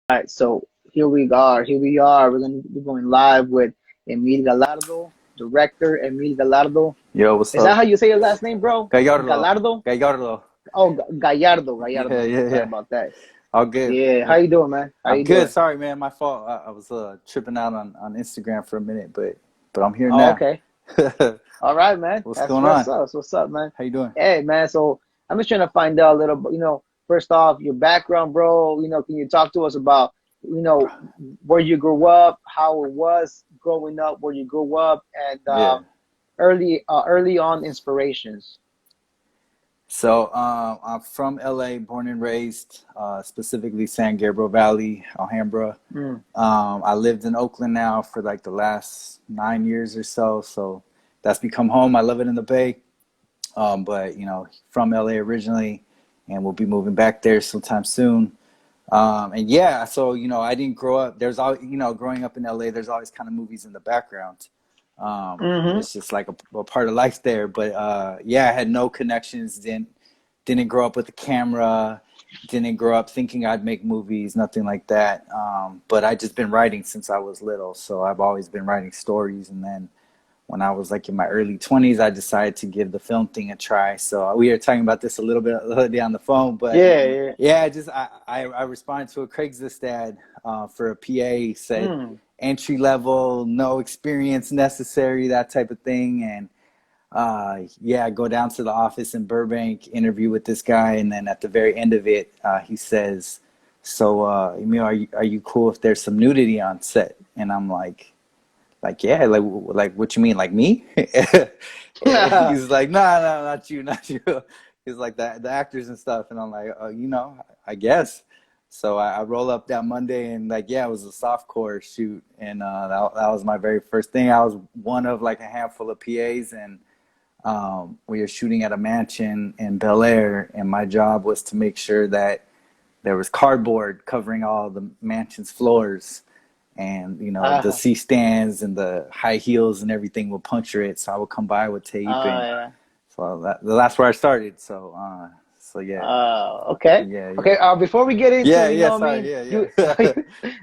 All right, so here we are. Here we are. We're gonna be going live with Emil Gallardo, director Emil Gallardo. Yo, what's Is that up? how you say your last name, bro? Gallardo. Gallardo? Gallardo. Oh, Gallardo, Yeah, Gallardo. yeah, Sorry yeah. about that. All good. Yeah, how Yeah. you doing, man? How I'm you good. doing? Sorry, man. My fault. I was tripping out on Instagram for a minute, but I'm here Oh, now. okay. All right, man. What's That's going what's on? up. That's what's up, man. How you doing? Hey, man. So I'm just trying to find out a little, first off, your background, bro. Can you talk to us about, you know, where you grew up, how it was growing up, where you grew up, and Yeah. early on inspirations. So I'm from LA, born and raised, specifically San Gabriel Valley, Alhambra. Mm. I lived in Oakland now for like the last 9 years or so. So that's become home. I love it in the Bay. But from LA originally, and we'll be moving back there sometime soon. And yeah, so I didn't grow up. There's all growing up in LA. There's always kind of movies in the background. Mm-hmm. It's just like a part of life there. But yeah, I had no connections. Didn't grow up with a camera. Didn't grow up thinking I'd make movies. Nothing like that. But I just been writing since I was little. So I've always been writing stories, and then when I was like in my early 20s, I decided to give the film thing a try. So we were talking about this a little bit the other day on the phone, but Yeah, yeah. yeah, I responded to a Craigslist ad for a PA, said Mm. entry level, no experience necessary, that type of thing. And yeah, I go down to the office in Burbank, interview with this guy, and then at the very end of it, he says, "So, Emil, are you cool if there's some nudity on set?" And I'm like, yeah, like what you mean, like me? He's like, nah, no, not you, not you. He's like the actors and stuff, and I'm like, I guess. So I roll up that Monday, and like, yeah, it was a softcore shoot, and that was my very first thing. I was one of like a handful of PAs, and we were shooting at a mansion in Bel Air, and my job was to make sure that there was cardboard covering all the mansion's floors, and the Uh, C stands and the high heels and everything would puncture it. So I would come by with tape, and yeah. so that's where I started. So yeah, Okay. yeah, yeah, Okay. Before we get into, yeah, you know yeah. what I Sorry, mean? yeah, You,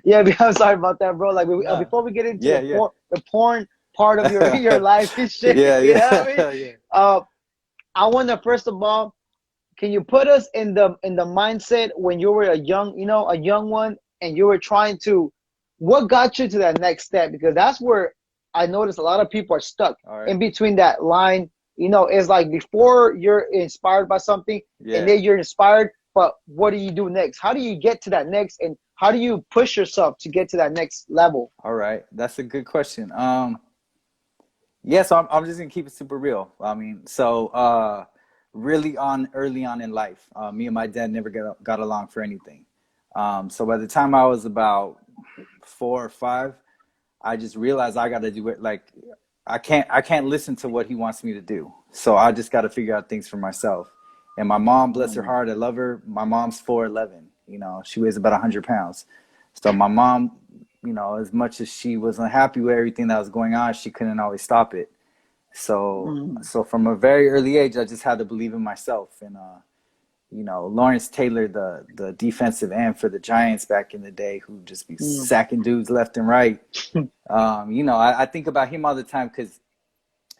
yeah, yeah, I'm sorry about that, bro. Like, no, before we get into yeah, yeah, the porn part of your life and shit, yeah, you know what I mean? yeah, yeah. Uh, I want to first of all, can you put us in the mindset when you were a young one, and you were trying to, what got you to that next step? Because that's where I noticed a lot of people are stuck All right, in between that line. It's like before you're inspired by something, and yeah, then you're inspired, but what do you do next? How do you get to that next, and how do you push yourself to get to that next level? all right. That's a good question. Yeah, so I'm just gonna keep it super real. I mean, so really on early on in life, me and my dad never got along for anything. So by the time I was about 4 or 5, I just realized I got to do it. Like I can't listen to what he wants me to do. So I just got to figure out things for myself. And my mom, bless her Mm, heart, I love her. My mom's 4'11". She weighs about 100 pounds. So my mom, as much as she was unhappy with everything that was going on, she couldn't always stop it. So mm, so from a very early age, I just had to believe in myself. And Lawrence Taylor, the defensive end for the Giants back in the day, who just be mm, sacking dudes left and right. I think about him all the time because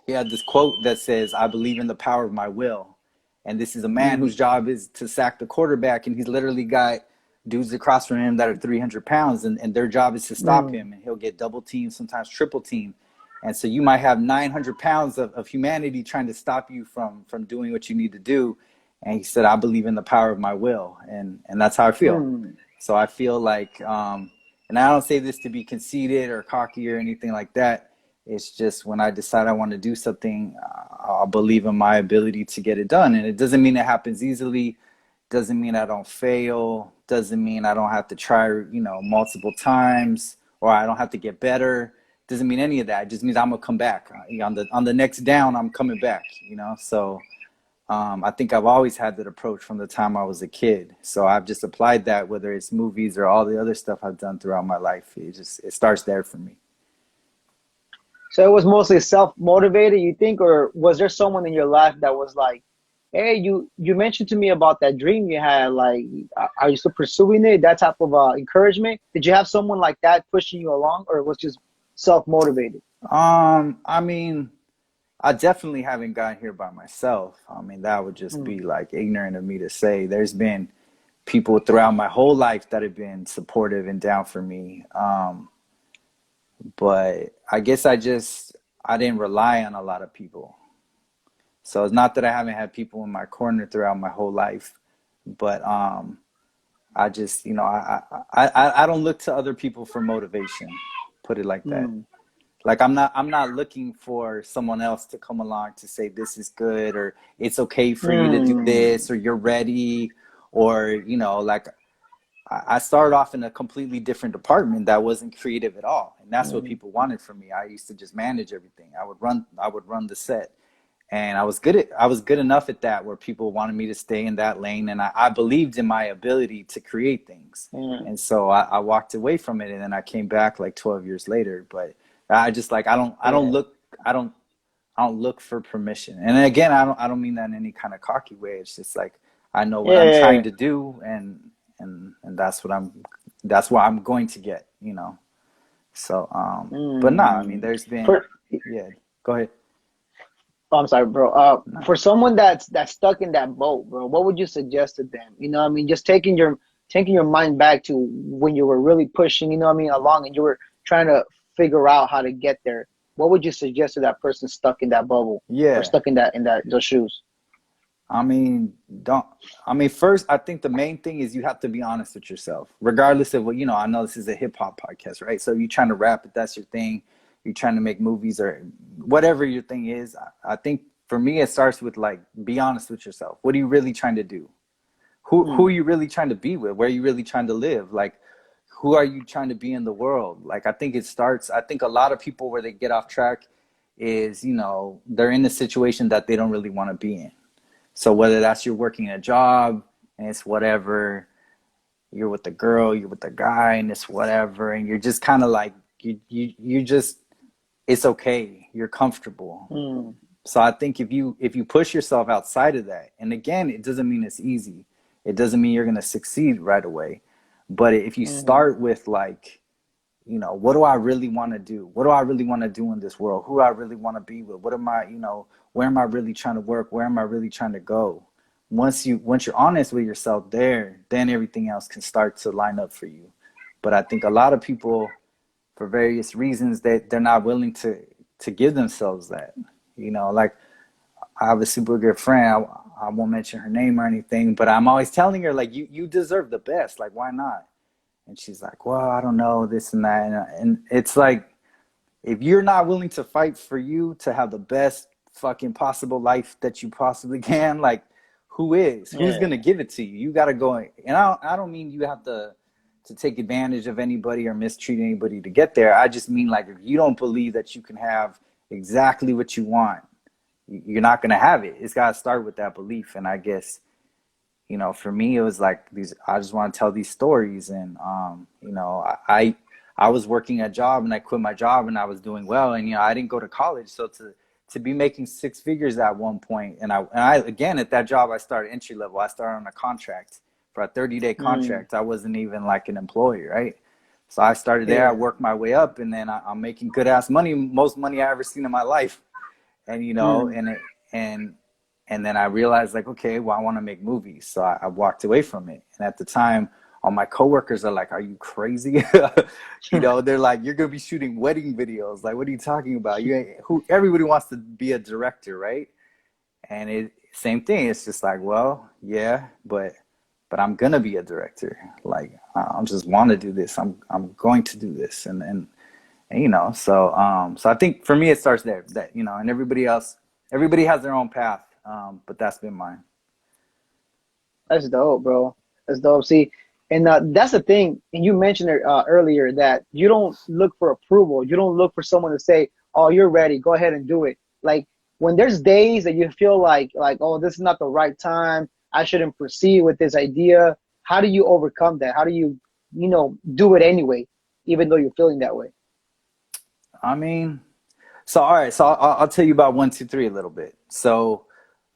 he had this quote that says, "I believe in the power of my will." And this is a man mm, whose job is to sack the quarterback, and he's literally got dudes across from him that are 300 pounds, and their job is to stop mm, him, and he'll get double teamed, sometimes triple teamed. And so you might have 900 pounds of humanity trying to stop you from doing what you need to do. And he said, "I believe in the power of my will," and that's how I feel. mm. So I feel like, and I don't say this to be conceited or cocky or anything like that. It's just when I decide I want to do something, I'll believe in my ability to get it done. And it doesn't mean it happens easily. Doesn't mean I don't fail. Doesn't mean I don't have to try, multiple times, or I don't have to get better. Doesn't mean any of that. It just means I'm gonna come back. On the next down, I'm coming back. So I think I've always had that approach from the time I was a kid. So I've just applied that, whether it's movies or all the other stuff I've done throughout my life. It starts there for me. So it was mostly self motivated, you think, or was there someone in your life that was like, hey, you mentioned to me about that dream you had. Like, are you still pursuing it? That type of encouragement. Did you have someone like that pushing you along, or it was just self motivated? I mean, I definitely haven't gotten here by myself. I mean, that would just Mm, be like ignorant of me to say. There's been people throughout my whole life that have been supportive and down for me. But I guess I didn't rely on a lot of people. So it's not that I haven't had people in my corner throughout my whole life, but I just, I don't look to other people for motivation. Put it like that. mm, Like I'm not looking for someone else to come along to say this is good or it's okay for you to do mm, this or you're ready or like I started off in a completely different department that wasn't creative at all, and that's what mm, people wanted from me. I used to just manage everything. I would run the set, and I was good enough at that where people wanted me to stay in that lane, and I believed in my ability to create things, mm. and so I walked away from it, and then I came back like 12 years later. But I just like Yeah, I don't I don't look for permission. And again, I don't mean that in any kind of cocky way. It's just like I know what I'm trying yeah. to do, and that's what I'm going to get. So but no, I mean Mm. there's been For yeah, go ahead. Oh, I'm sorry, bro. No. For someone that's stuck in that boat, bro, what would you suggest to them? You know, what I mean, just taking your mind back to when you were really pushing, you know, what I mean, along, and you were trying to figure out how to get there. What would you suggest to that person stuck in that bubble or Yeah. stuck in that those shoes? I mean, don't. I mean, first, I think the main thing is you have to be honest with yourself, regardless of what I know this is a hip hop podcast, right? So you're trying to rap, if that's your thing. You're trying to make movies or whatever your thing is. I think for me, it starts with like, be honest with yourself. What are you really trying to do? Who are Mm, you really trying to be with? Where are you really trying to live? Like, who are you trying to be in the world? Like, I think it starts. I think a lot of people where they get off track is they're in a situation that they don't really want to be in. So whether that's you're working a job and it's whatever, you're with the girl, you're with the guy, and it's whatever, and you're just kind of like you just it's okay, you're comfortable. mm, So I think if you push yourself outside of that, and again, it doesn't mean it's easy. It doesn't mean you're gonna succeed right away. But if you mm, start with like, what do I really want to do? What do I really want to do in this world? Who do I really want to be with? What am I, where am I really trying to work? Where am I really trying to go? Once you're honest with yourself there, then everything else can start to line up for you. But I think a lot of people, for various reasons, they're not willing to give themselves that. Like I have a super good friend. I won't mention her name or anything, but I'm always telling her like you deserve the best. Like why not? And she's like, well, I don't know, this and that. And it's like, if you're not willing to fight for you to have the best fucking possible life that you possibly can, like, who is? Who's yeah. gonna give it to you? You gotta go. And I don't mean you have to take advantage of anybody or mistreat anybody to get there. I just mean like if you don't believe that you can have exactly what you want, you're not gonna have it. It's gotta start with that belief. And I guess for me, it was like I just want to tell these stories. And, I was working a job and I quit my job and I was doing well. And, I didn't go to college. So to be making six figures at one point, and I, again, at that job, I started entry level. I started on a contract for a 30-day Mm, contract. I wasn't even like an employee, right? So I started there, I yeah. worked my way up, and then I'm making good ass money, most money I ever seen in my life. And Mm, and then I realized like, okay, well, I want to make movies, so I walked away from it. And at the time, all my coworkers are like, "Are you crazy?" They're like, "You're gonna be shooting wedding videos. Like, what are you talking about? You ain't, who? Everybody wants to be a director, right?" And it same thing. It's just like, well, yeah, but I'm gonna be a director. Like, I just want to do this. I'm going to do this, so I think for me it starts there. That and everybody else, everybody has their own path, but that's been mine. that's dope, bro. That's dope. See, and that's the thing. And you mentioned it earlier that you don't look for approval. You don't look for someone to say, "Oh, you're ready. Go ahead and do it." Like when there's days that you feel like, "Oh, this is not the right time. I shouldn't proceed with this idea." How do you overcome that? How do you do it anyway, even though you're feeling that way? I mean, so all right, so I'll tell you about 1, 2, 3 a little bit. So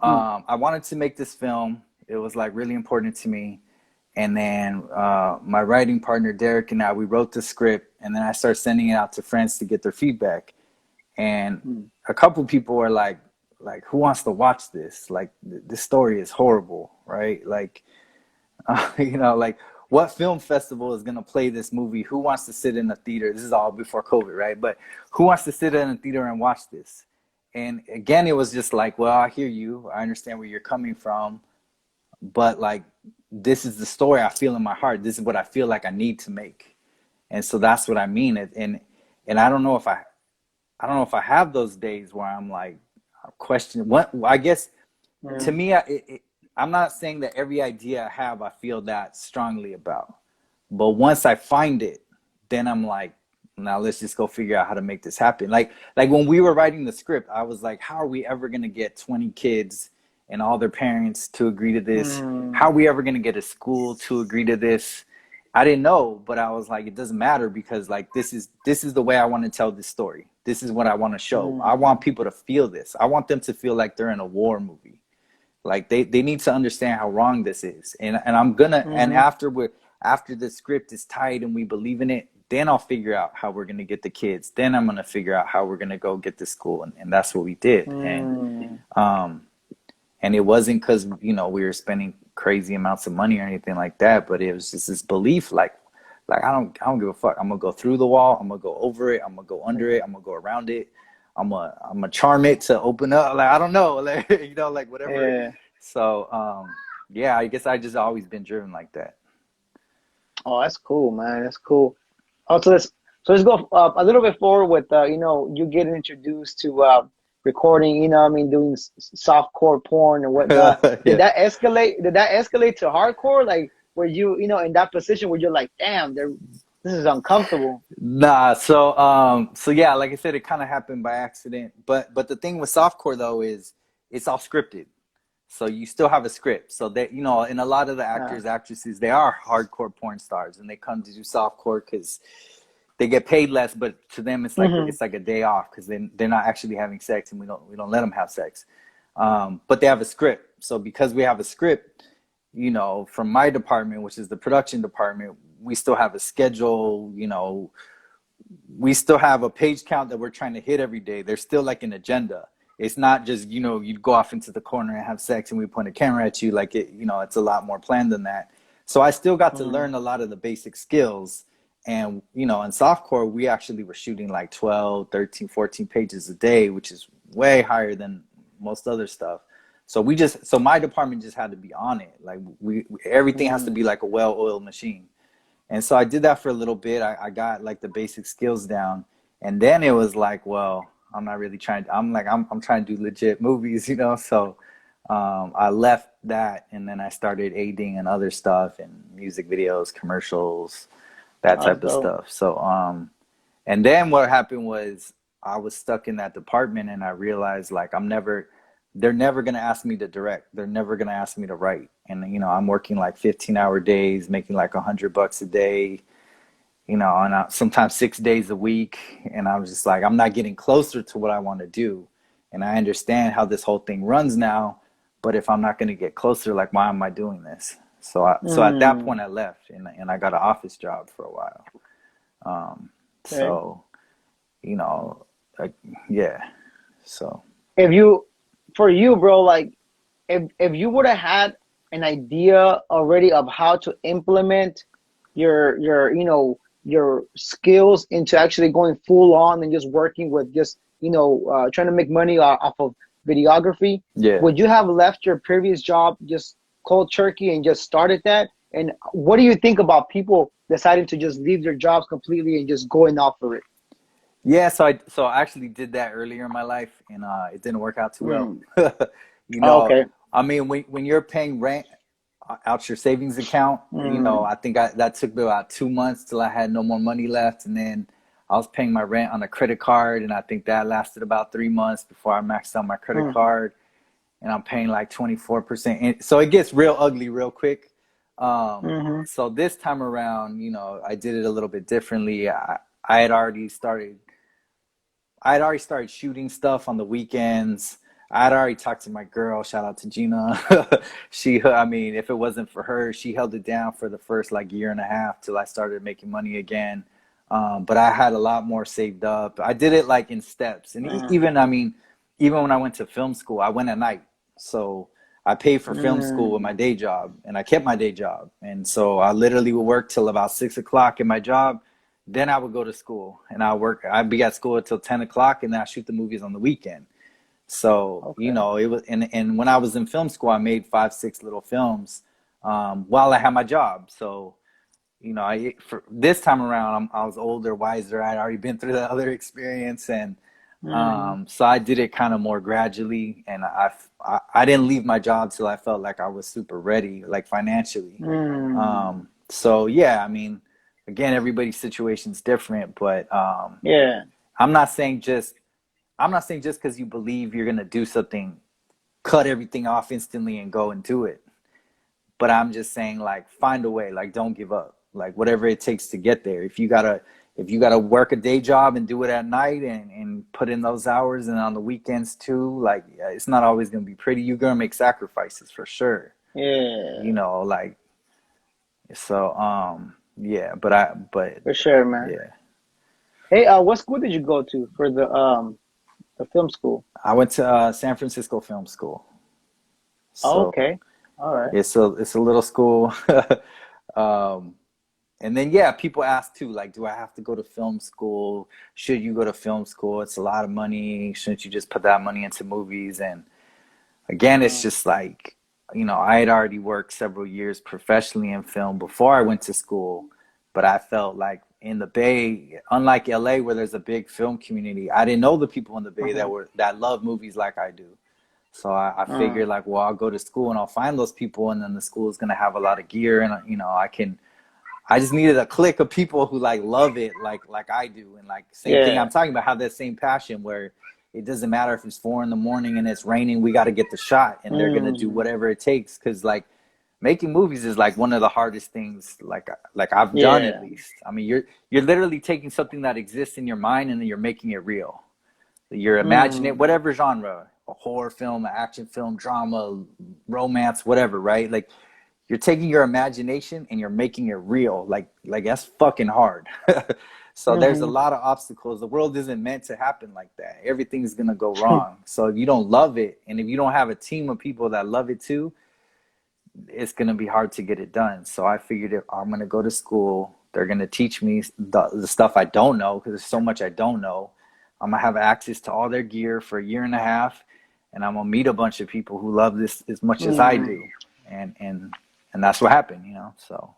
Mm. I wanted to make this film. It was like really important to me. And then my writing partner Derek and I, we wrote the script, and then I started sending it out to friends to get their feedback. And Mm. a couple people were like, who wants to watch this? Like, this story is horrible, right? Like, like what film festival is gonna play this movie? Who wants to sit in a theater? This is all before COVID, right? But who wants to sit in a theater and watch this? And again, it was just like, well, I hear you. I understand where you're coming from, but like, this is the story I feel in my heart. This is what I feel like I need to make, and so that's what I mean. And I don't know if I have those days where I'm like questioning what. I guess to Mm. me, I'm not saying that every idea I have I feel that strongly about, but once I find it, then I'm like, now let's just go figure out how to make this happen. Like when we were writing the script, I was like, how are we ever gonna get 20 kids and all their parents to agree to this? How Mm. are we ever gonna get a school to agree to this? I didn't know, but I was like, it doesn't matter because like this is the way I want to tell this story. This is what I want to show. I Mm. want people to feel this. I want them to feel like they're in a war movie. Like they need to understand how wrong this is. And I'm gonna and Mm. after the script is tight and we believe in it, then I'll figure out how we're gonna get the kids. Then I'm gonna figure out how we're gonna go get the school, and that's what we did. Mm. Um and it wasn't because we were spending crazy amounts of money or anything like that, but it was just this belief like I don't give a fuck. I'm gonna go through the wall, I'm gonna go over it, I'm gonna go under it, I'm gonna go around it, I'm gonna charm it to open up. Like I don't know, like like whatever. Yeah. So yeah, I guess I just always been driven like that. Oh, that's cool, man. That's cool. Also, let's go a little bit forward with you getting introduced to recording. I mean, doing softcore porn and whatnot. Did Yeah. that escalate? Did that escalate to hardcore? Like, were you in that position where you're like, damn, this is uncomfortable. Nah, so yeah, like I said, it kind of happened by accident. But the thing with softcore though is it's all scripted. So you still have a script. So that and a lot of the Uh, actors, actresses, they are hardcore porn stars, and they come to do softcore because they get paid less. But to them, it's like mm-hmm. it's like a day off because they're not actually having sex, and we don't let them have sex. But they have a script. So because we have a script, from my department, which is the production department, we still have a schedule. We still have a page count that we're trying to hit every day. There's still like an agenda. It's not just, you'd go off into the corner and have sex and we point a camera at you. Like it's a lot more planned than that. So I still got to Mm-hmm. learn a lot of the basic skills. And, in softcore, we actually were shooting like 12, 13, 14 pages a day, which is way higher than most other stuff. So my department just had to be on it. Like everything has to be like a well-oiled machine. And so I did that for a little bit. I got like the basic skills down. And then it was like, well, I'm not really trying to, I'm trying to do legit movies. So I left that and then I started aiding in other stuff and music videos, commercials, that That's type of dope. stuff. So, and then what happened was I was stuck in that department and I realized like they're never going to ask me to direct. They're never going to ask me to write. And, I'm working like 15-hour days, making like $100 a day, and sometimes 6 days a week. And I was just like, I'm not getting closer to what I want to do. And I understand how this whole thing runs now. But if I'm not going to get closer, like, why am I doing this? So at that Mm. point I left and I got an office job for a while. Um, Okay. so, you know, like, yeah. So, If you, for you, bro, like if you would have had an idea already of how to implement your skills into actually going full on and just working with just trying to make money off of videography, yeah. would you have left your previous job just cold turkey and just started that? And what do you think about people deciding to just leave their jobs completely and just going off for it? Yeah, so I actually did that earlier in my life, and it didn't work out too well. Mm. you Oh, know, okay. I mean, when you're paying rent out your savings account, Mm. I think that took me about 2 months till I had no more money left, and then I was paying my rent on a credit card, and I think that lasted about 3 months before I maxed out my credit Mm. card, and I'm paying like 24%. So it gets real ugly real quick. Mm-hmm. So this time around, I did it a little bit differently. I had already started shooting stuff on the weekends. I'd already talked to my girl. Shout out to Gina. I mean, if it wasn't for her, she held it down for the first like year and a half till I started making money again. But I had a lot more saved up. I did it like in steps, and Mm, even, I mean, even when I went to film school, I went at night. So I paid for film school with mm, my day job, and I kept my day job. And so I literally would work till about 6 o'clock in my job. Then I would go to school, and I'd be at school until 10 o'clock, and then I shoot the movies on the weekend. So, you okay. know, it was, and when I was in film school, I made 5, 6 little films while I had my job. So, you know, for this time around, I was older, wiser. I'd already been through the other experience, and Mm, so I did it kind of more gradually. And I didn't leave my job till I felt like I was super ready, like financially. mm, So yeah, I mean, again, everybody's situation's different, but yeah, I'm not saying just I'm not saying just because you believe you're gonna do something, cut everything off instantly and go and do it. But I'm just saying, like, find a way. Like, don't give up. Like, whatever it takes to get there. If you gotta work a day job and do it at night and put in those hours and on the weekends too, like, yeah, it's not always gonna be pretty. You're gonna make sacrifices for sure. You yeah, know, like, so yeah. But for sure, man. yeah. Hey, what school did you go to for the film school? I went to San Francisco Film School. Oh, So okay, all right. it's a little school. um, and then yeah, people ask too, like, do I have to go to film school? Should you go to film school? It's a lot of money. Shouldn't you just put that money into movies? And again, it's Mm, just like, you know, I had already worked several years professionally in film before I went to school, but I felt like in the Bay, unlike LA where there's a big film community, I didn't know the people in the Bay uh-huh, that love movies like I do. So I uh, figured like, well, I'll go to school and I'll find those people, and then the school is gonna have a lot of gear, and you know, I just needed a clique of people who like love it like I do, and like same thing yeah. I'm talking about, have that same passion where it doesn't matter if it's 4 in the morning and it's raining, we got to get the shot, and they're gonna do Mm, whatever it takes, because like making movies is like one of the hardest things like I've done at yeah. least. I mean, you're literally taking something that exists in your mind and then you're making it real. You're imagining it, Mm, whatever genre, a horror film, an action film, drama, romance, whatever, right? Like you're taking your imagination and you're making it real. Like that's fucking hard. So there's a mm-hmm. lot of obstacles. The world isn't meant to happen like that. Everything's gonna go wrong. So if you don't love it, and if you don't have a team of people that love it too, it's gonna be hard to get it done. So I figured if I'm gonna go to school, they're gonna teach me the stuff I don't know, because there's so much I don't know. I'm gonna have access to all their gear for a year and a half, and I'm gonna meet a bunch of people who love this as much as I Mm, do, and and and that's what happened, you know. So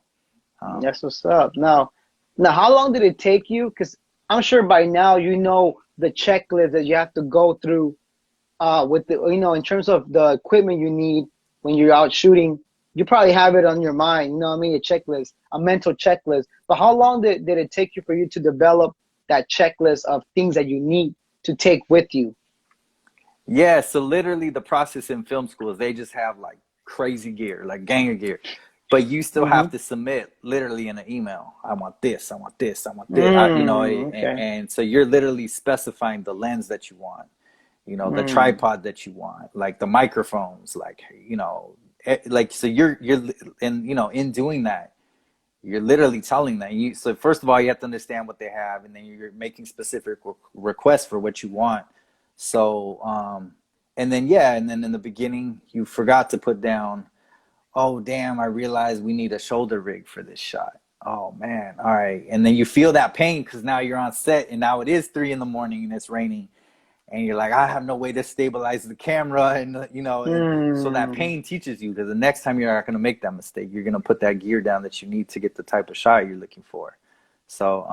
um, that's what's up. Now, how long did it take you? Because I'm sure by now you know the checklist that you have to go through with the, in terms of the equipment you need when you're out shooting. You probably have it on your mind, you know what I mean? A checklist, a mental checklist. But how long did it take you for you to develop that checklist of things that you need to take with you? yeah, so literally the process in film school is they just have like crazy gear, like gang of gear, but you still have Mm-hmm. to submit literally in an email. I want this. I want this. I want this. You know, Okay. and so you're literally specifying the lens that you want, you know, the Mm, tripod that you want, like the microphones, like, you know, like, so you're and you know, in doing that, you're literally telling them. So first of all, you have to understand what they have, and then you're making specific requests for what you want. So and then yeah, and then in the beginning you forgot to put down, oh damn, I realized we need a shoulder rig for this shot. Oh man, all right. And then you feel that pain because now you're on set and now it is 3 in the morning and it's raining, and you're like, I have no way to stabilize the camera, and you know, and so that mm, pain teaches you that the next time you're not going to make that mistake. You're going to put that gear down that you need to get the type of shot you're looking for. So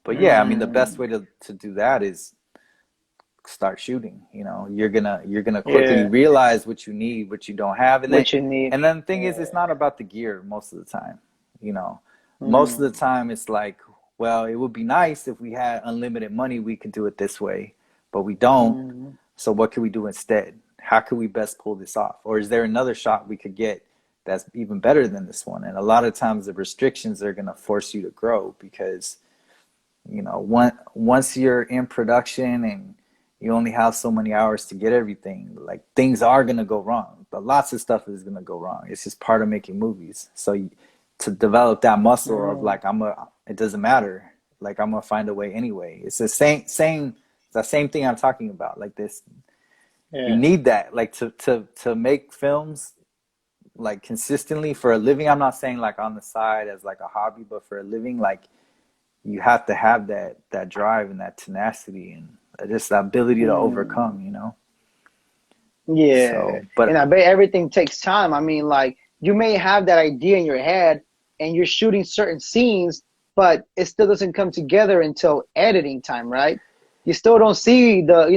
but yeah, I mean, the best mm. way to do that is start shooting. You know, you're gonna quickly Yeah, realize what you need, what you don't have, and then what you need. and then the thing is, it's Yeah. not about the gear most of the time. You know, most of the Mm, time it's like, well, it would be nice if we had unlimited money, we could do it this way, but we don't. mm, So what can we do instead? How can we best pull this off? Or is there another shot we could get that's even better than this one? And a lot of times the restrictions are going to force you to grow, because you know, once you're in production and You only have so many hours to get everything. Like things are gonna go wrong, but lots of stuff is gonna go wrong. It's just part of making movies. So to develop that muscle of Mm, like it doesn't matter. Like I'm gonna find a way anyway. It's the it's the same thing I'm talking about. Like this, you yeah. need that. Like to make films like consistently for a living. I'm not saying like on the side as like a hobby, but for a living, like you have to have that drive and that tenacity and just the ability to Mm. overcome, you know. Yeah, So, and but I bet everything takes time. I mean, like you may have that idea in your head and you're shooting certain scenes, but it still doesn't come together until editing time, right? You still don't see the,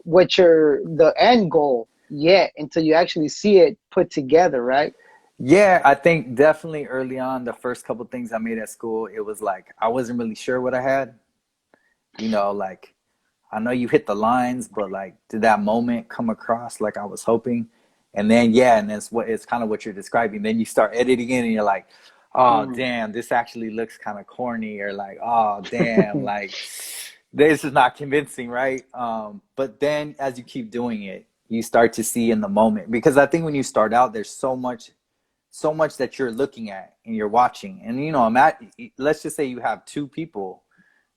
what your the end goal yet until you actually see it put together, right? yeah, I think definitely early on, the first couple things I made at school, it was like I wasn't really sure what I had. You know, like I know you hit the lines, but like did that moment come across like I was hoping? And then yeah, and that's what it's kind of what you're describing. Then you start editing it and you're like, oh Mm. damn, this actually looks kind of corny, or like, oh damn, like this is not convincing, right? But then as you keep doing it, you start to see in the moment, because I think when you start out, there's so much that you're looking at and you're watching. And you know, let's just say you have two people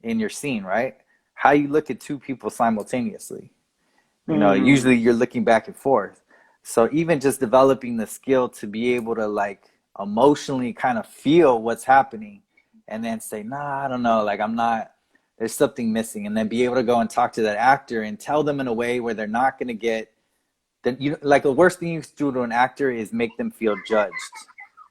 in your scene, right? How you look at two people simultaneously. You know, Mm. usually you're looking back and forth. So even just developing the skill to be able to like emotionally kind of feel what's happening and then say, nah, I don't know, like I'm not, there's something missing. And then be able to go and talk to that actor and tell them in a way where they're not going to get, that you like the worst thing you can do to an actor is make them feel judged,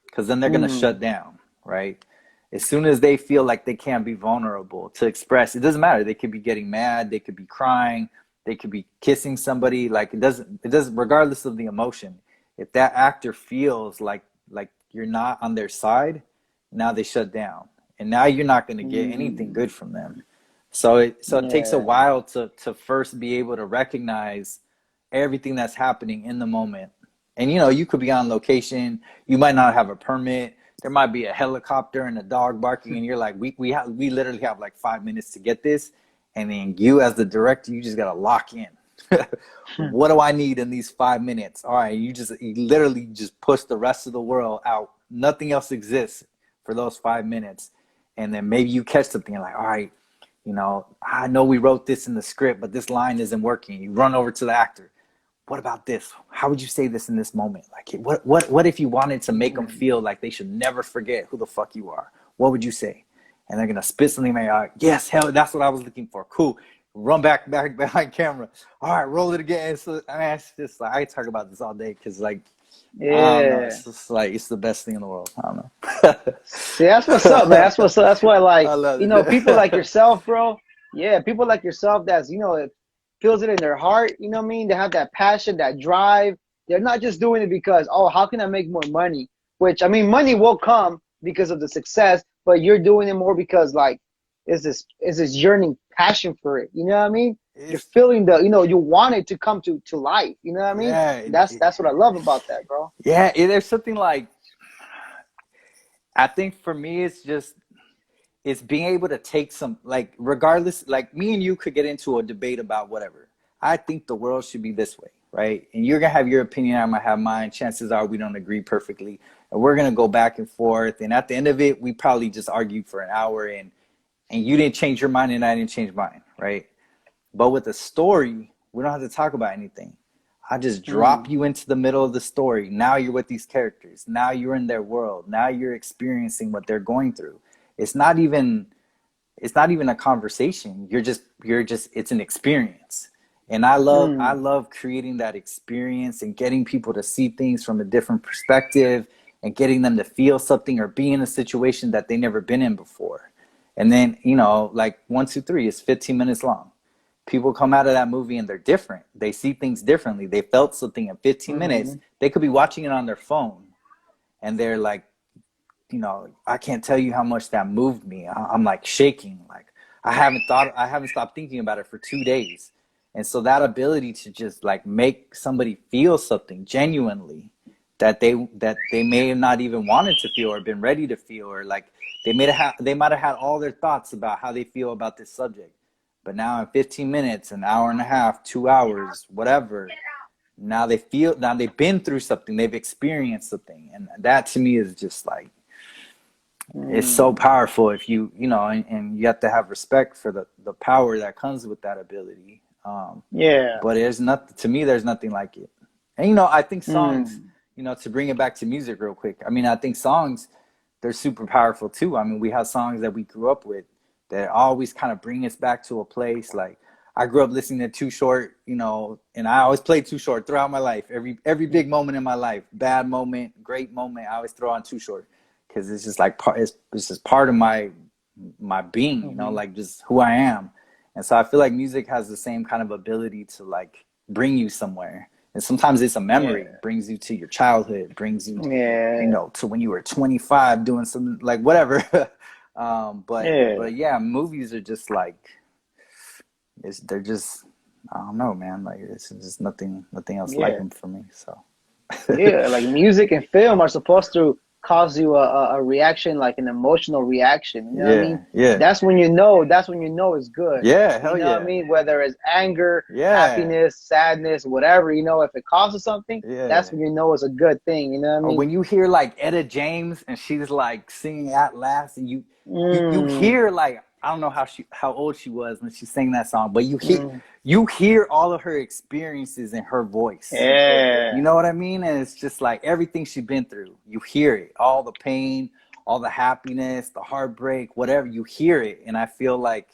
because then they're going to Mm. shut down, right? As soon as they feel like they can't be vulnerable to express, it doesn't matter. They could be getting mad, they could be crying, they could be kissing somebody. Like it doesn't, regardless of the emotion. If that actor feels like you're not on their side, now they shut down, and now you're not going to get anything Mm. good from them. So it takes a Yeah. while to first be able to recognize everything that's happening in the moment. And you know, you could be on location, you might not have a permit, there might be a helicopter and a dog barking, and you're like, we literally have like 5 minutes to get this. And then you as the director, you just gotta lock in. What do I need in these 5 minutes? All right, you literally just push the rest of the world out. Nothing else exists for those 5 minutes. And then maybe you catch something and like, all right, you know, I know we wrote this in the script, but this line isn't working. You run over to the actor. What about this? How would you say this in this moment? Like, what if you wanted to make them Mm. feel like they should never forget who the fuck you are? What would you say? And they're gonna spit something like, yes, hell, that's what I was looking for. Cool. Run back behind camera. All right, roll it again. So I mean, it's just like I talk about this all day because like I don't know, Yeah. it's just like it's the best thing in the world. I don't know. See, that's what's up, man. That's what's up. That's why, I like, love people like it. yourself, bro. Yeah, people like yourself that's, it feels it in their heart. You know what I mean? They have that passion, that drive. They're not just doing it because, oh, how can I make more money? Which, I mean, money will come because of the success, but you're doing it more because, like, is this yearning passion for it. You know what I mean? You're It's feeling you want it to come to life. You know what I mean? yeah, That's what I love about that, bro. yeah. There's something like I think for me, it's being able to take some, like, regardless, like me and you could get into a debate about whatever. I think the world should be this way, right? And you're gonna have your opinion, I'm gonna have mine. Chances are we don't agree perfectly, and we're gonna go back and forth. And at the end of it, we probably just argued for an hour, and you didn't change your mind, and I didn't change mine, right? But with a story, we don't have to talk about anything. I just drop Mm, you into the middle of the story. Now you're with these characters. Now you're in their world. Now you're experiencing what they're going through. It's not even it's not even a conversation. You're just it's an experience. And I mm, love creating that experience and getting people to see things from a different perspective and getting them to feel something or be in a situation that they never been in before. And then, you know, like 1, 2, 3 is 15 minutes long. People come out of that movie and they're different. They see things differently. They felt something in 15 minutes. mm, They could be watching it on their phone and they're like, you know, I can't tell you how much that moved me. I'm like shaking. Like I haven't stopped thinking about it for 2 days. And so that ability to just like make somebody feel something genuinely that they may have not even wanted to feel or been ready to feel, or like they might have had all their thoughts about how they feel about this subject, But now in 15 minutes, an hour and a half, 2 hours, whatever, now they've been through something, they've experienced something. And that to me is just like, it's so Mm. powerful if and you have to have respect for the power that comes with that ability. Yeah. But to me, there's nothing like it. And, I think songs, Mm. to bring it back to music real quick, I mean, I think songs, they're super powerful too. I mean, we have songs that we grew up with that always kind of bring us back to a place. Like, I grew up listening to Too Short, and I always played Too Short throughout my life. Every big moment in my life, bad moment, great moment, I always throw on Too Short because it's just like it's just part of my being, Hmm. like just who I am. And so I feel like music has the same kind of ability to like bring you somewhere. And sometimes it's a memory, Yeah. brings you to your childhood, brings you, Yeah. to when you were 25 doing something like whatever. But Yeah. yeah, movies are just like, they're just, I don't know, man. Like, it's just nothing else like Yeah. them for me. So Yeah. Like music and film are supposed to cause you a reaction, like an emotional reaction. You know what I mean? yeah, yeah, That's when you know. That's when you know it's good. yeah, You hell know what I yeah, mean? Whether it's anger, yeah, happiness, sadness, whatever. If it causes something, that's yeah. when you know it's a good thing. You know what I Or mean? when you hear like Etta James and she's like singing At Last, and you Mm, hear, like, I don't know how old she was when she sang that song, but mm, you hear all of her experiences in her voice. You yeah. know what I mean? And it's just like everything she's been through. You hear it, all the pain, all the happiness, the heartbreak, whatever. You hear it, and I feel like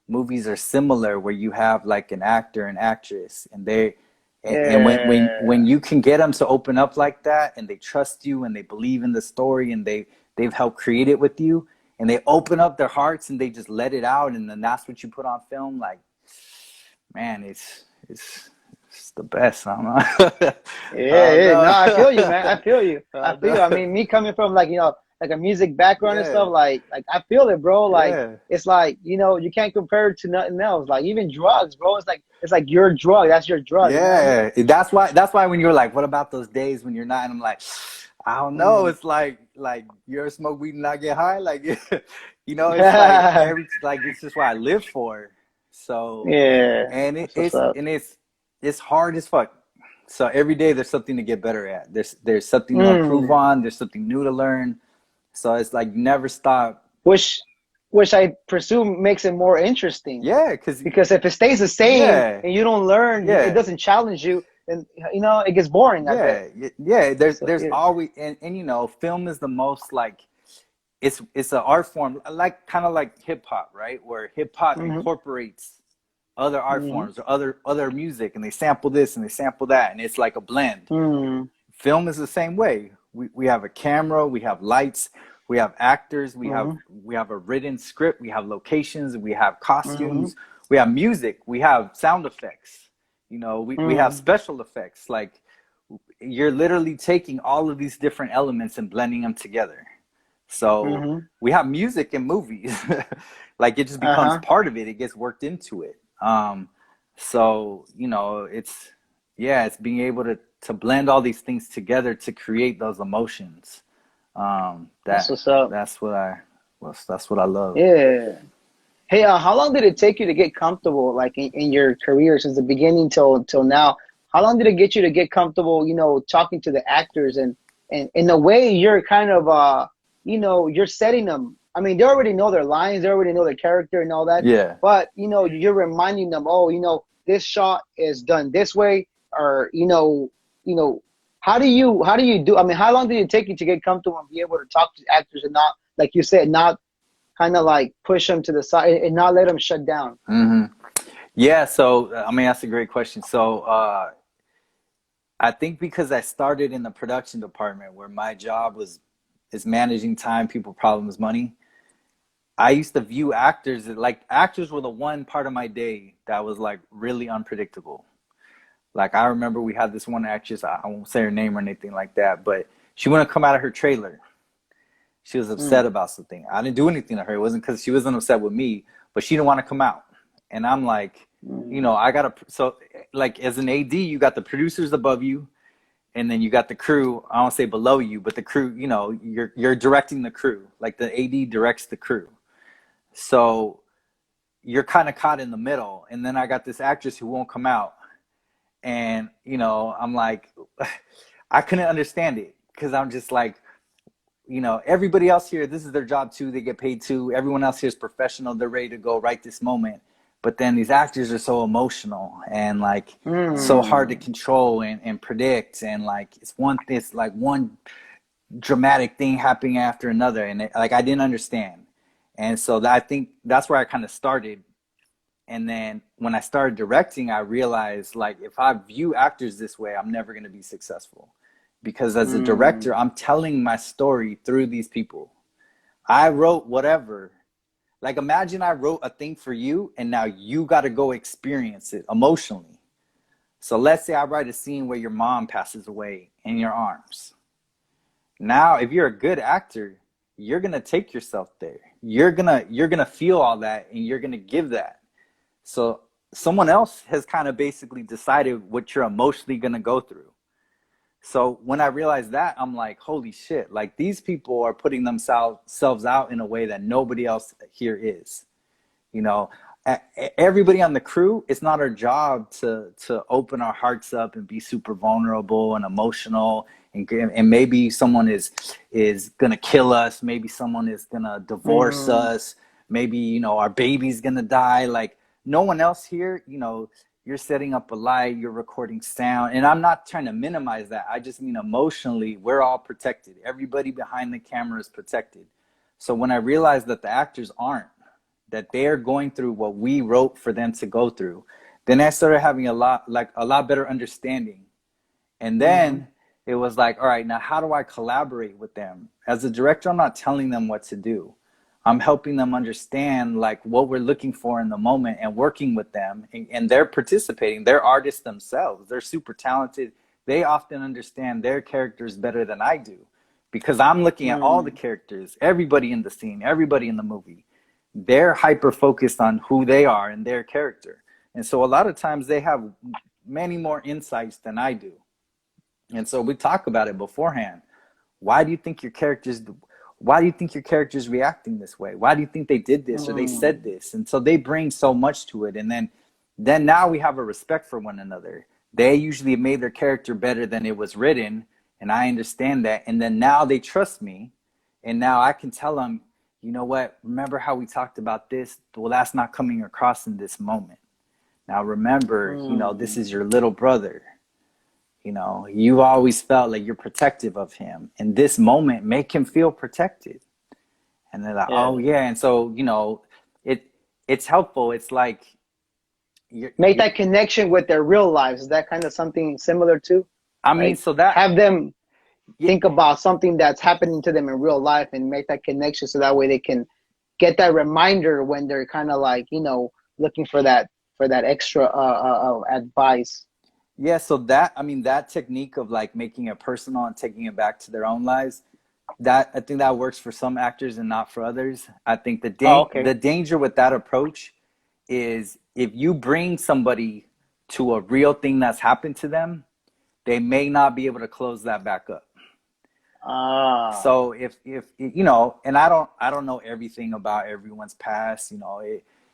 movies are similar, where you have like an actor and actress, and when Yeah. you can get them to open up like that, and they trust you, and they believe in the story, and they've helped create it with you, and they open up their hearts and they just let it out, and then that's what you put on film. Like, man, it's the best. I don't know. Yeah, I don't yeah. No, I feel you, know. man. I feel you. I I don't feel you. I know. mean, me coming from like, like a music background and Yeah, stuff, like I feel it, bro. Like yeah, it's like, you can't compare it to nothing else. Like even drugs, bro. It's like your drug. That's your drug, you know what I mean? yeah. That's why when you're like, what about those days when you're not? And I'm like, I don't know. Mm. It's like you ever smoke weed and not get high? Like, it's like it's just what I live for. So, Yeah. and That's what's up. it's hard as fuck. So every day there's something to get better at. There's something to improve Mm. on. There's something new to learn. So it's like you never stop. Which which I presume makes it more interesting. Yeah, cause Because if it stays the same yeah, and you don't learn, it yeah. doesn't challenge you, then it gets boring, I bet. Yeah. So There's yeah. always, and film is the most like, it's an art form, like kind of like hip hop, right? Where hip hop Hmm. incorporates other art Hmm. forms or other music, and they sample this and they sample that, and it's like a blend. Hmm. Film is the same way. We have a camera, we have lights, we have actors, Hmm. we have a written script, we have locations, we have Hmm. costumes, we have music, we have sound effects. We have Hmm. special effects. Like, you're literally taking all of these different elements and blending them together. So Hmm. we have music in movies. Like, it just becomes Uh-huh. part of it. It gets worked into it. So it's being able to blend all these things together to create those emotions. That's That what's up. that's what I love. Yeah. Hey, how long did it take you to get comfortable, like in your career since the beginning till now? How long did it get you to get comfortable, talking to the actors and in a way you're kind of you're setting them. I mean, they already know their lines, they already know their character and all that, Yeah. but you're reminding them, oh, this shot is done this way, or how do you do? I mean, how long did it take you to get comfortable and be able to talk to actors and not, like you said, not kind of like push them to the side and not let them shut down. hmm Yeah. So, I mean, that's a great question. So, I think because I started in the production department, where my job is managing time, people, problems, money. I used to view actors like, actors were the one part of my day that was like really unpredictable. Like, I remember we had this one actress, I won't say her name or anything like that, but she wouldn't come out of her trailer. She was upset Mm, about something. I didn't do anything to her. It wasn't because she wasn't upset with me, but she didn't want to come out. And I'm like, mm, I gotta, so, like, as an AD, you got the producers above you, and then you got the crew. I don't say below you, but the crew. You're directing the crew. Like, the AD directs the crew. So you're kind of caught in the middle. And then I got this actress who won't come out. And, I'm like, I couldn't understand it because I'm just like, everybody else here, this is their job too. They get paid too. Everyone else here is professional. They're ready to go right this moment. But then these actors are so emotional and like so hard to Mm. control and predict. And like, it's like one dramatic thing happening after another. And like, I didn't understand. And so I think that's where I kind of started. And then when I started directing, I realized like if I view actors this way, I'm never going to be successful. Because as a director, Mm. I'm telling my story through these people. I wrote whatever. Like imagine I wrote a thing for you and now you got to go experience it emotionally. So let's say I write a scene where your mom passes away in your arms. Now, if you're a good actor, you're going to take yourself there. You're going to feel all that and you're going to give that. So someone else has kind of basically decided what you're emotionally going to go through. So when I realized that, I'm like, holy shit, like these people are putting themselves out in a way that nobody else here is. You know, everybody on the crew, it's not our job to open our hearts up and be super vulnerable and emotional. And maybe someone is going to kill us. Maybe someone is going to divorce Mm. us. Maybe, our baby's going to die. Like no one else here, you're setting up a light, you're recording sound. And I'm not trying to minimize that. I just mean emotionally, we're all protected. Everybody behind the camera is protected. So when I realized that the actors aren't, that they're going through what we wrote for them to go through, then I started having a lot better understanding. And Mm-hmm. then it was like, all right, now how do I collaborate with them? As a director, I'm not telling them what to do. I'm helping them understand like what we're looking for in the moment and working with them. And they're participating. They're artists themselves. They're super talented. They often understand their characters better than I do because I'm looking at all the Mm. characters, everybody in the scene, everybody in the movie. They're hyper focused on who they are and their character. And so a lot of times they have many more insights than I do. And so we talk about it beforehand. Why do you think your characters why do you think your character's reacting this way? Why do you think they did this or they said Mm. this? And so they bring so much to it. And then now we have a respect for one another. They usually made their character better than it was written, and I understand that. And then now they trust me, and now I can tell them, you know what? Remember how we talked about this? Well, that's not coming across in this moment. Now remember, this Mm. is your little brother. You've always felt like you're protective of him. In this moment, make him feel protected. And they're like, oh Yeah. yeah. And so, it it's helpful. It's like Make you're that connection with their real lives. Is that kind of something similar to? I mean, Like so that have them yeah, think about something that's happening to them in real life and make that connection so that way they can get that reminder when they're kind of like, looking for that extra advice. yeah, so that I mean that technique of like making it personal and taking it back to their own lives, that I think that works for some actors and not for others. I think Oh, the okay. danger with that approach is if you bring somebody to a real thing that's happened to them, they may not be able to close that back up. Ah. So if and I don't know everything about everyone's past.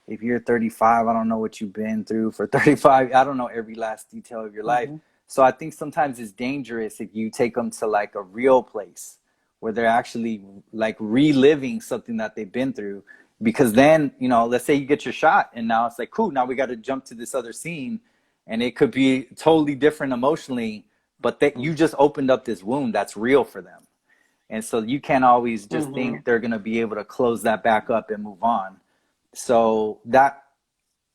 If you're 35, I don't know what you've been through for 35. I don't know every last detail of your life. Mm-hmm. So I think sometimes it's dangerous if you take them to like a real place where they're actually like reliving something that they've been through. Because then, let's say you get your shot and now it's like, cool, now we got to jump to this other scene and it could be totally different emotionally, but that you just opened up this wound that's real for them. And so you can't always just Mm-hmm. think they're going to be able to close that back up and move on. So that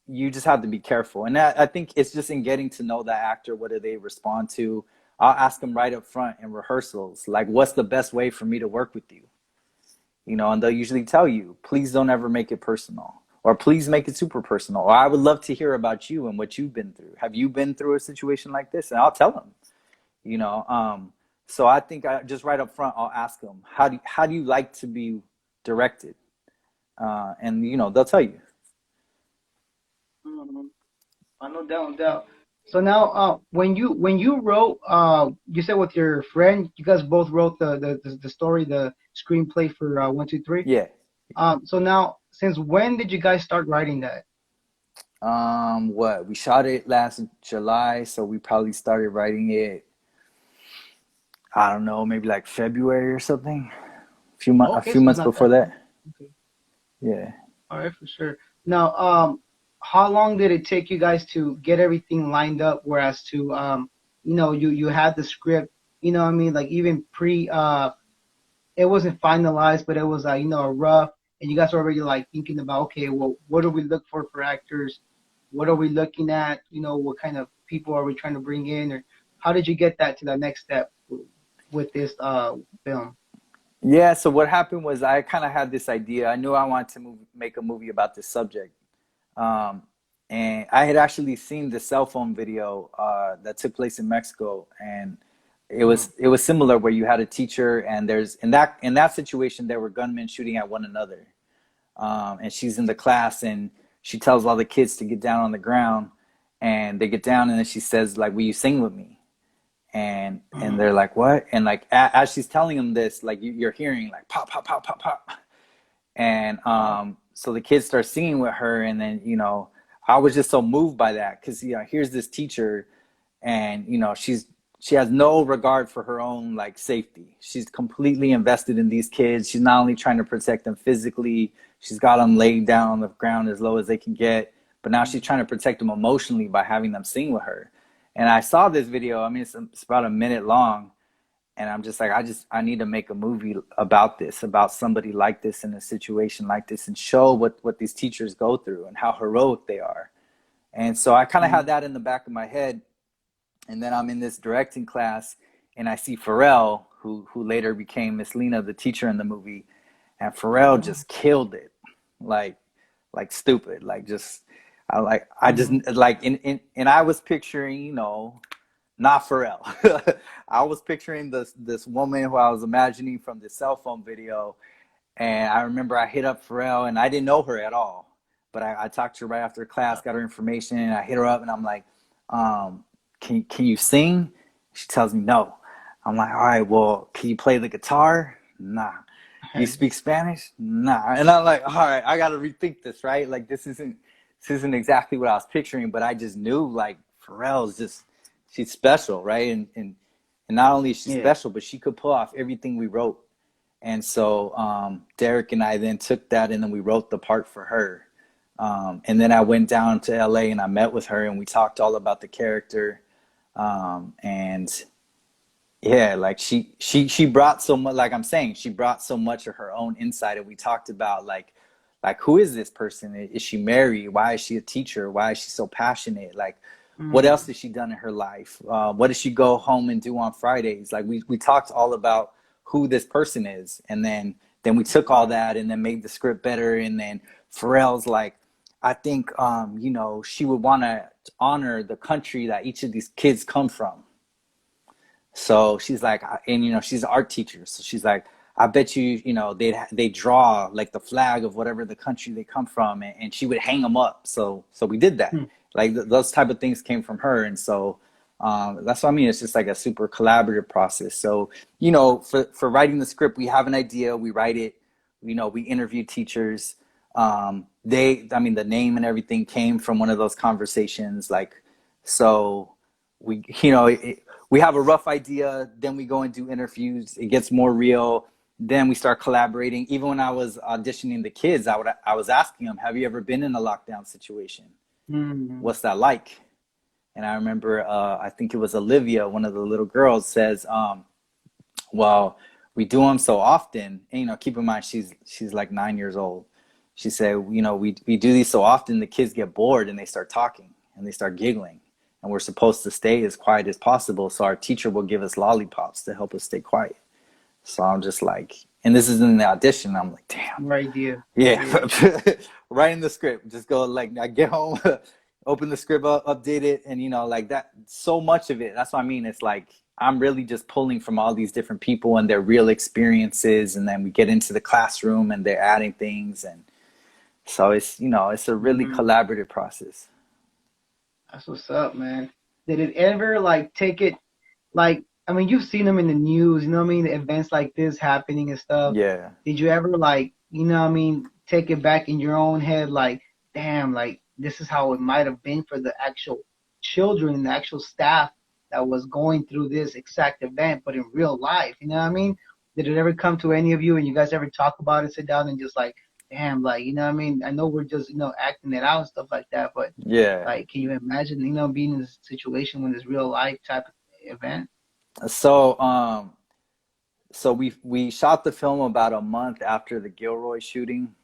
you just have to be careful. And I think it's just in getting to know that actor, what do they respond to? I'll ask them right up front in rehearsals, like, what's the best way for me to work with you? And they'll usually tell you, please don't ever make it personal, or please make it super personal, or I would love to hear about you and what you've been through. Have you been through a situation like this? And I'll tell them, you know. So I think I just right up front, I'll ask them, how do you like to be directed? And they'll tell you. Mm-hmm. No doubt, no doubt. So now, when you wrote, you said with your friend, you guys both wrote the story, the screenplay for 1, 2, 3. Yeah. So now, since when did you guys start writing that? What we shot it last July, so we probably started writing it. I don't know, maybe like February or something. A Okay, few so it's months not before that long. that. Okay. Yeah. All right, for sure. Now, how long did it take you guys to get everything lined up? Whereas to, you had the script, you know what I mean? Like even it wasn't finalized, but it was, a rough, and you guys were already like thinking about, okay, well, what do we look for actors? What are we looking at? What kind of people are we trying to bring in? Or how did you get that to the next step with this film? Yeah, so what happened was I kind of had this idea. I knew I wanted to make a movie about this subject. Um, and I had actually seen the cell phone video that took place in Mexico, and Mm. it was similar where you had a teacher, and there's in that situation there were gunmen shooting at one another, and she's in the class, and she tells all the kids to get down on the ground, and they get down, and then she says like, "Will you sing with me?" And Mm. they're like, "What?" And like as she's telling them this, like you're hearing like pop pop pop pop pop, and Wow. so the kids start singing with her, and then I was just so moved by that because here's this teacher, and she has no regard for her own like safety. She's completely invested in these kids. She's not only trying to protect them physically, she's got them laid down on the ground as low as they can get, but now she's trying to protect them emotionally by having them sing with her. And I saw this video. I mean, it's about a minute long, and I'm just like, I need to make a movie about this, about somebody like this in a situation like this, and show what these teachers go through and how heroic they are. And so I kind of had Mm. that in the back of my head. And then I'm in this directing class, and I see Pharrell, who later became Miss Lena, the teacher in the movie, and Pharrell Oh. just killed it, like stupid, like just I just Mm. like and I was picturing, not Pharrell. I was picturing this woman who I was imagining from the cell phone video, and I remember I hit up Pharrell, and I didn't know her at all, but I talked to her right after class, got her information, and I hit her up, and I'm like, can you sing? She tells me no. I'm like, all right, well, can you play the guitar? Nah. Do you speak Spanish? Nah. And I'm like, all right, I got to rethink this, right? Like this isn't exactly what I was picturing, but I just knew like Pharrell's just she's special, right? And not only is she Yeah. special, but she could pull off everything we wrote. And so Derek and I then took that, and then we wrote the part for her. And then I went down to LA, and I met with her, and we talked all about the character. And yeah, like she brought so much, like I'm saying, she brought so much of her own insight. And we talked about like who is this person? Is she married? Why is she a teacher? Why is she so passionate? Like what else Mm. has she done in her life? What does she go home and do on Fridays? Like we talked all about who this person is, and then we took all Wow. that and then made the script better. And then Pharrell's like, I think she would want to honor the country that each of these kids come from. So she's like, and she's an art teacher, so she's like, I bet you, they draw like the flag of whatever the country they come from, and she would hang them up. So we did that. Mm. Like those type of things came from her, and so that's what I mean. It's just like a super collaborative process. So for writing the script, we have an idea, we write it, we interview teachers. I mean, the name and everything came from one of those conversations. Like, so we, we have a rough idea, then we go and do interviews, it gets more real, then we start collaborating. Even when I was auditioning the kids, I was asking them, have you ever been in a lockdown situation? Mm. What's that like? And I remember I think it was Olivia, one of the little girls, says, well, we do them so often, and keep in mind she's like 9 years old. She said, we do these so often, the kids get bored and they start talking and they start giggling, and we're supposed to stay as quiet as possible, so our teacher will give us lollipops to help us stay quiet. So I'm just like, and this is in the audition, I'm like, damn. Right idea. Yeah. Yeah. Writing the script, just go, like, I get home, open the script up, update it, and like that, so much of it, that's what I mean. It's like I'm really just pulling from all these different people and their real experiences, and then we get into the classroom and they're adding things. And so it's a really Mm. collaborative process. That's what's up, man. Did it ever like take it like I mean you've seen them in the news, you know what I mean, events like this happening and stuff. Yeah. Did you ever like, take it back in your own head like, damn, like this is how it might have been for the actual children, the actual staff that was going through this exact event, but in real life. You know what I mean? Did it ever come to any of you and you guys ever talk about it, sit down and just like, damn, like, you know what I mean? I know we're just, acting it out and stuff like that, but Yeah. like, can you imagine, being in this situation when it's real life type of event? So we shot the film about a month after the Gilroy shooting,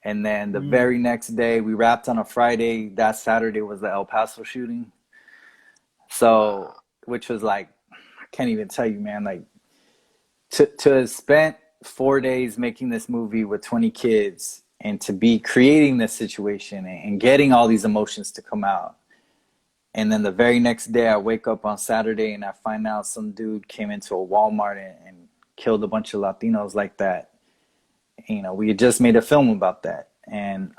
and then the Mm. very next day we wrapped on a Friday. That Saturday was the El Paso shooting. So, Wow. which was like, I can't even tell you, man. Like to have spent 4 days making this movie with 20 kids and to be creating this situation and getting all these emotions to come out. And then the very next day, I wake up on Saturday and I find out some dude came into a Walmart and killed a bunch of Latinos like that. We had just made a film about that. And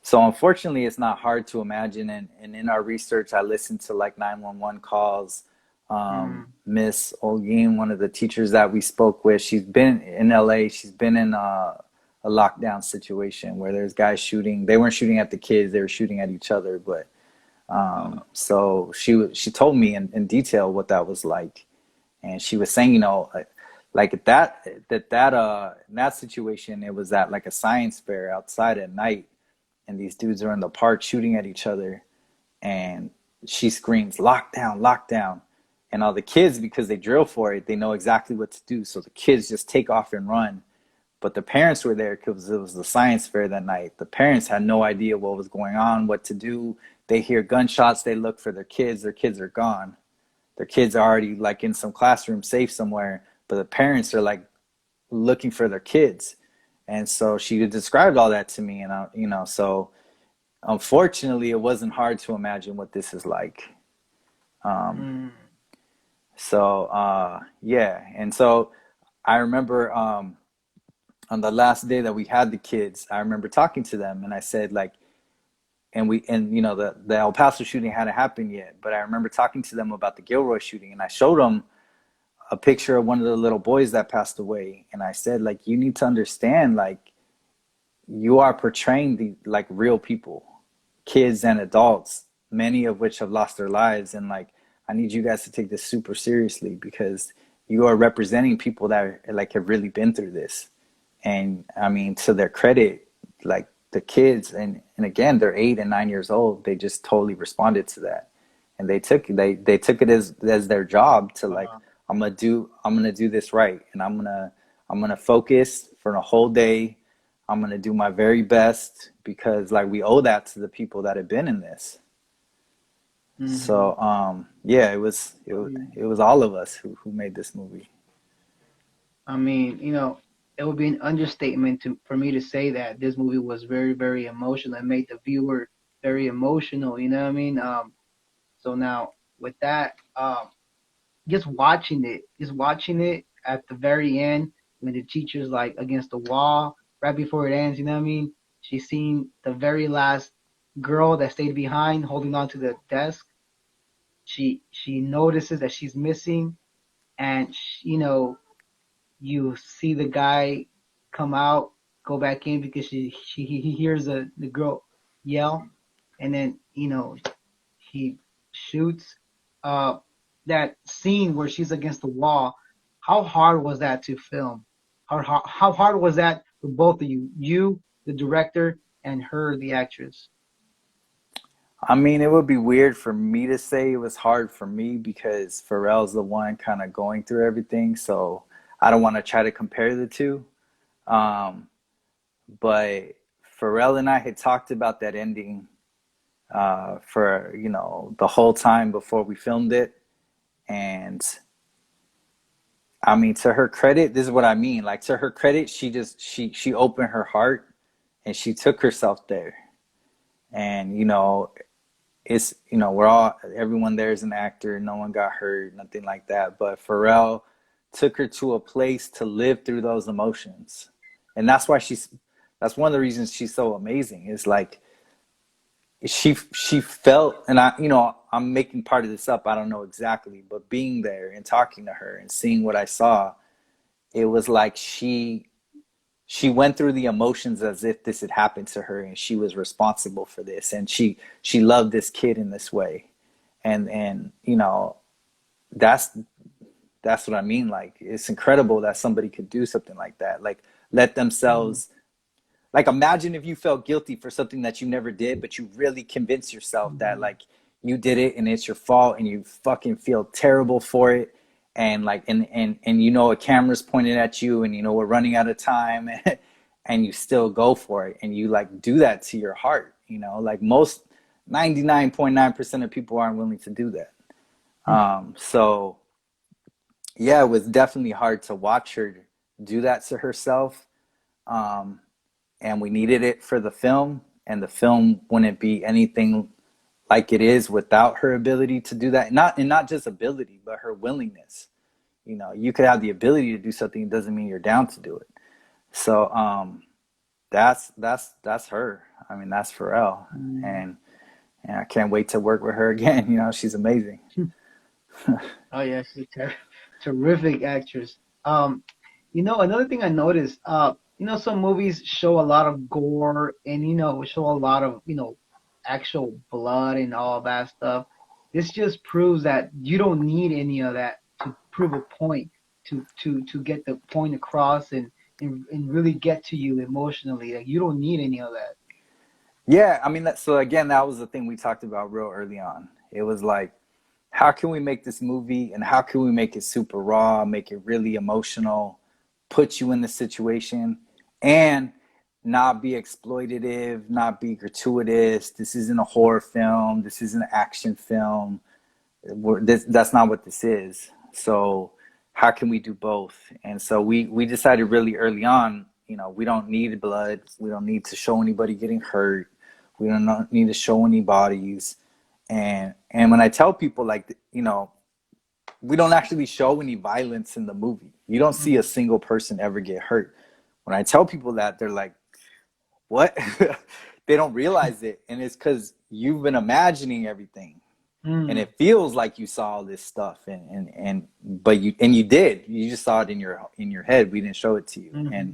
so unfortunately, it's not hard to imagine. And in our research, I listened to like 911 calls. Mm. Miss Olguin, one of the teachers that we spoke with, she's been in LA. She's been in a lockdown situation where there's guys shooting. They weren't shooting at the kids; they were shooting at each other. But Wow. so she told me in detail what that was like, and she was saying, like at in that situation, it was at like a science fair outside at night, and these dudes are in the park shooting at each other, and she screams lockdown, lockdown, and all the kids, because they drill for it, they know exactly what to do, so the kids just take off and run. But the parents were there because it was the science fair that night. The parents had no idea what was going on, what to do. They hear gunshots, they look for their kids are gone. Their kids are already like in some classroom safe somewhere, but the parents are like looking for their kids. And so she described all that to me, and so unfortunately it wasn't hard to imagine what this is like. um Mm. yeah, and so I remember on the last day that we had the kids, I remember talking to them and I said like, the El Paso shooting hadn't happened yet, but I remember talking to them about the Gilroy shooting, and I showed them a picture of one of the little boys that passed away, and I said like, you need to understand, like, you are portraying the like real people, kids and adults, many of which have lost their lives, and like, I need you guys to take this super seriously because you are representing people that like have really been through this. And I mean, to their credit, like the kids, and again, they're 8 and 9 years old, they just totally responded to that, and they took it as their job to like, Wow. I'm gonna do this right, and I'm gonna focus for a whole day. I'm gonna do my very best because like we owe that to the people that have been in this. Hmm. So yeah, it was all of us who made this movie. I mean, it would be an understatement for me to say that this movie was very, very emotional and made the viewer very emotional. You know what I mean? So now with that, just watching it at the very end when the teacher's like against the wall right before it ends. You know what I mean? She's seen the very last girl that stayed behind holding on to the desk. She notices that she's missing, and you see the guy come out, go back in because he hears the girl yell, and then he shoots. Uh, that scene where she's against the wall. How hard was that to film? How hard was that for both of you? You, the director, and her, the actress. I mean, it would be weird for me to say it was hard for me because Pharrell's the one kind of going through everything, so I don't want to try to compare the two. Um, but Pharrell and I had talked about that ending for the whole time before we filmed it, and I mean, to her credit, this is what I mean. Like, to her credit, she opened her heart and she took herself there, and it's we're all, everyone there is an actor, no one got hurt, nothing like that, but Pharrell took her to a place to live through those emotions, and that's one of the reasons she's so amazing, is like she felt, and I'm making part of this up, I don't know exactly, but being there and talking to her and seeing what I saw, it was like she went through the emotions as if this had happened to her and she was responsible for this, and she loved this kid in this way. And you know, that's that's what I mean. Like, it's incredible that somebody could do something like that. Like, let Mm. themselves, like, imagine if you felt guilty for something that you never did, but you really convince yourself that, Mhm. like, you did it and it's your fault and you fucking feel terrible for it. And like, and you know, a camera's pointed at you and you know, we're running out of time and you still go for it. And you like do that to your heart, you know, like most 99.9% of people aren't willing to do that. So yeah, it was definitely hard to watch her do that to herself. Um, and we needed it for the film, and the film wouldn't be anything like it is without her ability to do that. Not just ability, but her willingness. You know, you could have the ability to do something, it doesn't mean you're down to do it. So that's her. I mean, that's Pharrell, Mm. and I can't wait to work with her again. You know, she's amazing. Oh yeah, she's a terrific actress. You know, another thing I noticed, you know, some movies show a lot of gore and you know show a lot of actual blood and all that stuff. This just proves that you don't need any of that to prove a point, to get the point across and really get to you emotionally. Like you don't need any of that. Yeah, I mean, so again, that was the thing we talked about real early on. It was like, how can we make this movie and how can we make it super raw, make it really emotional, put you in the situation, and not be exploitative, not be gratuitous. This isn't a horror film. This isn't an action film. That's not what this is. So how can we do both? And so we decided really early on, you know, we don't need blood. We don't need to show anybody getting hurt. We don't need to show any bodies. And when I tell people, like, you know, we don't actually show any violence in the movie. You don't see a Mm, single person ever get hurt. When I tell people that, they're like, what? They don't realize it. And it's because you've been imagining everything, and mm, it feels like you saw all this stuff, and but you did. You just saw it in your head. We didn't show it to you. mm-hmm.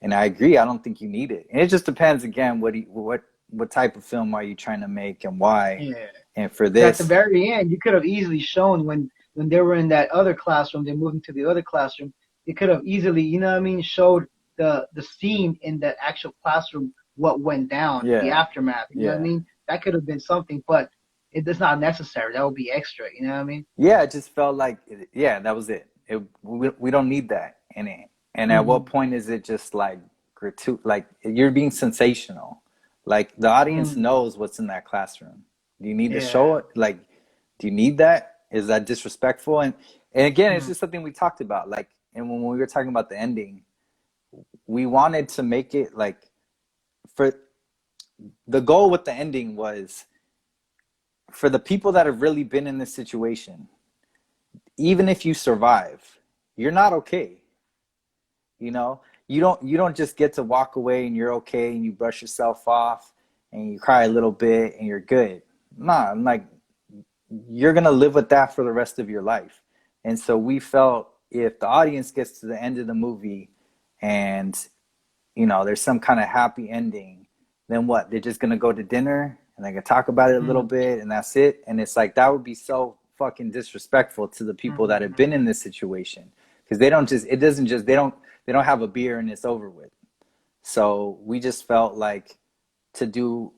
And I agree, I don't think you need it. And it just depends, again, what type of film are you trying to make and why. Yeah. And for Because at the this, very end, you could have easily shown when they were in that other classroom, they moved into the other classroom. You could have easily, you know what I mean, showed the scene in that actual classroom, what went down, the yeah, aftermath. You know what I yeah, mean? That could have been something, but it's not necessary. That would be extra. You know what I mean? yeah, it just felt like, yeah, that was it. We don't need that in it. And at what Mm-hmm. point is it just like like you're being sensational? Like, the audience Mm, knows what's in that classroom. Do you need to show yeah. it? Like, do you need that? Is that disrespectful? And again, it's Mm, just something we talked about. Like, and when we were talking about the ending, we wanted to make it like, for the goal with the ending was for the people that have really been in this situation, even if you survive, you're not okay. You know, you don't just get to walk away and you're okay and you brush yourself off and you cry a little bit and you're good. Nah, I'm like, you're gonna live with that for the rest of your life. And so we felt, if the audience gets to the end of the movie and, you know, there's some kind of happy ending, then what? They're just gonna go to dinner and they can talk about it a little mm, bit and that's it. And it's like, that would be so fucking disrespectful to the people that have been mm, in this situation, because they don't just, it doesn't just, they don't have a beer and it's over with. So we just felt like, to do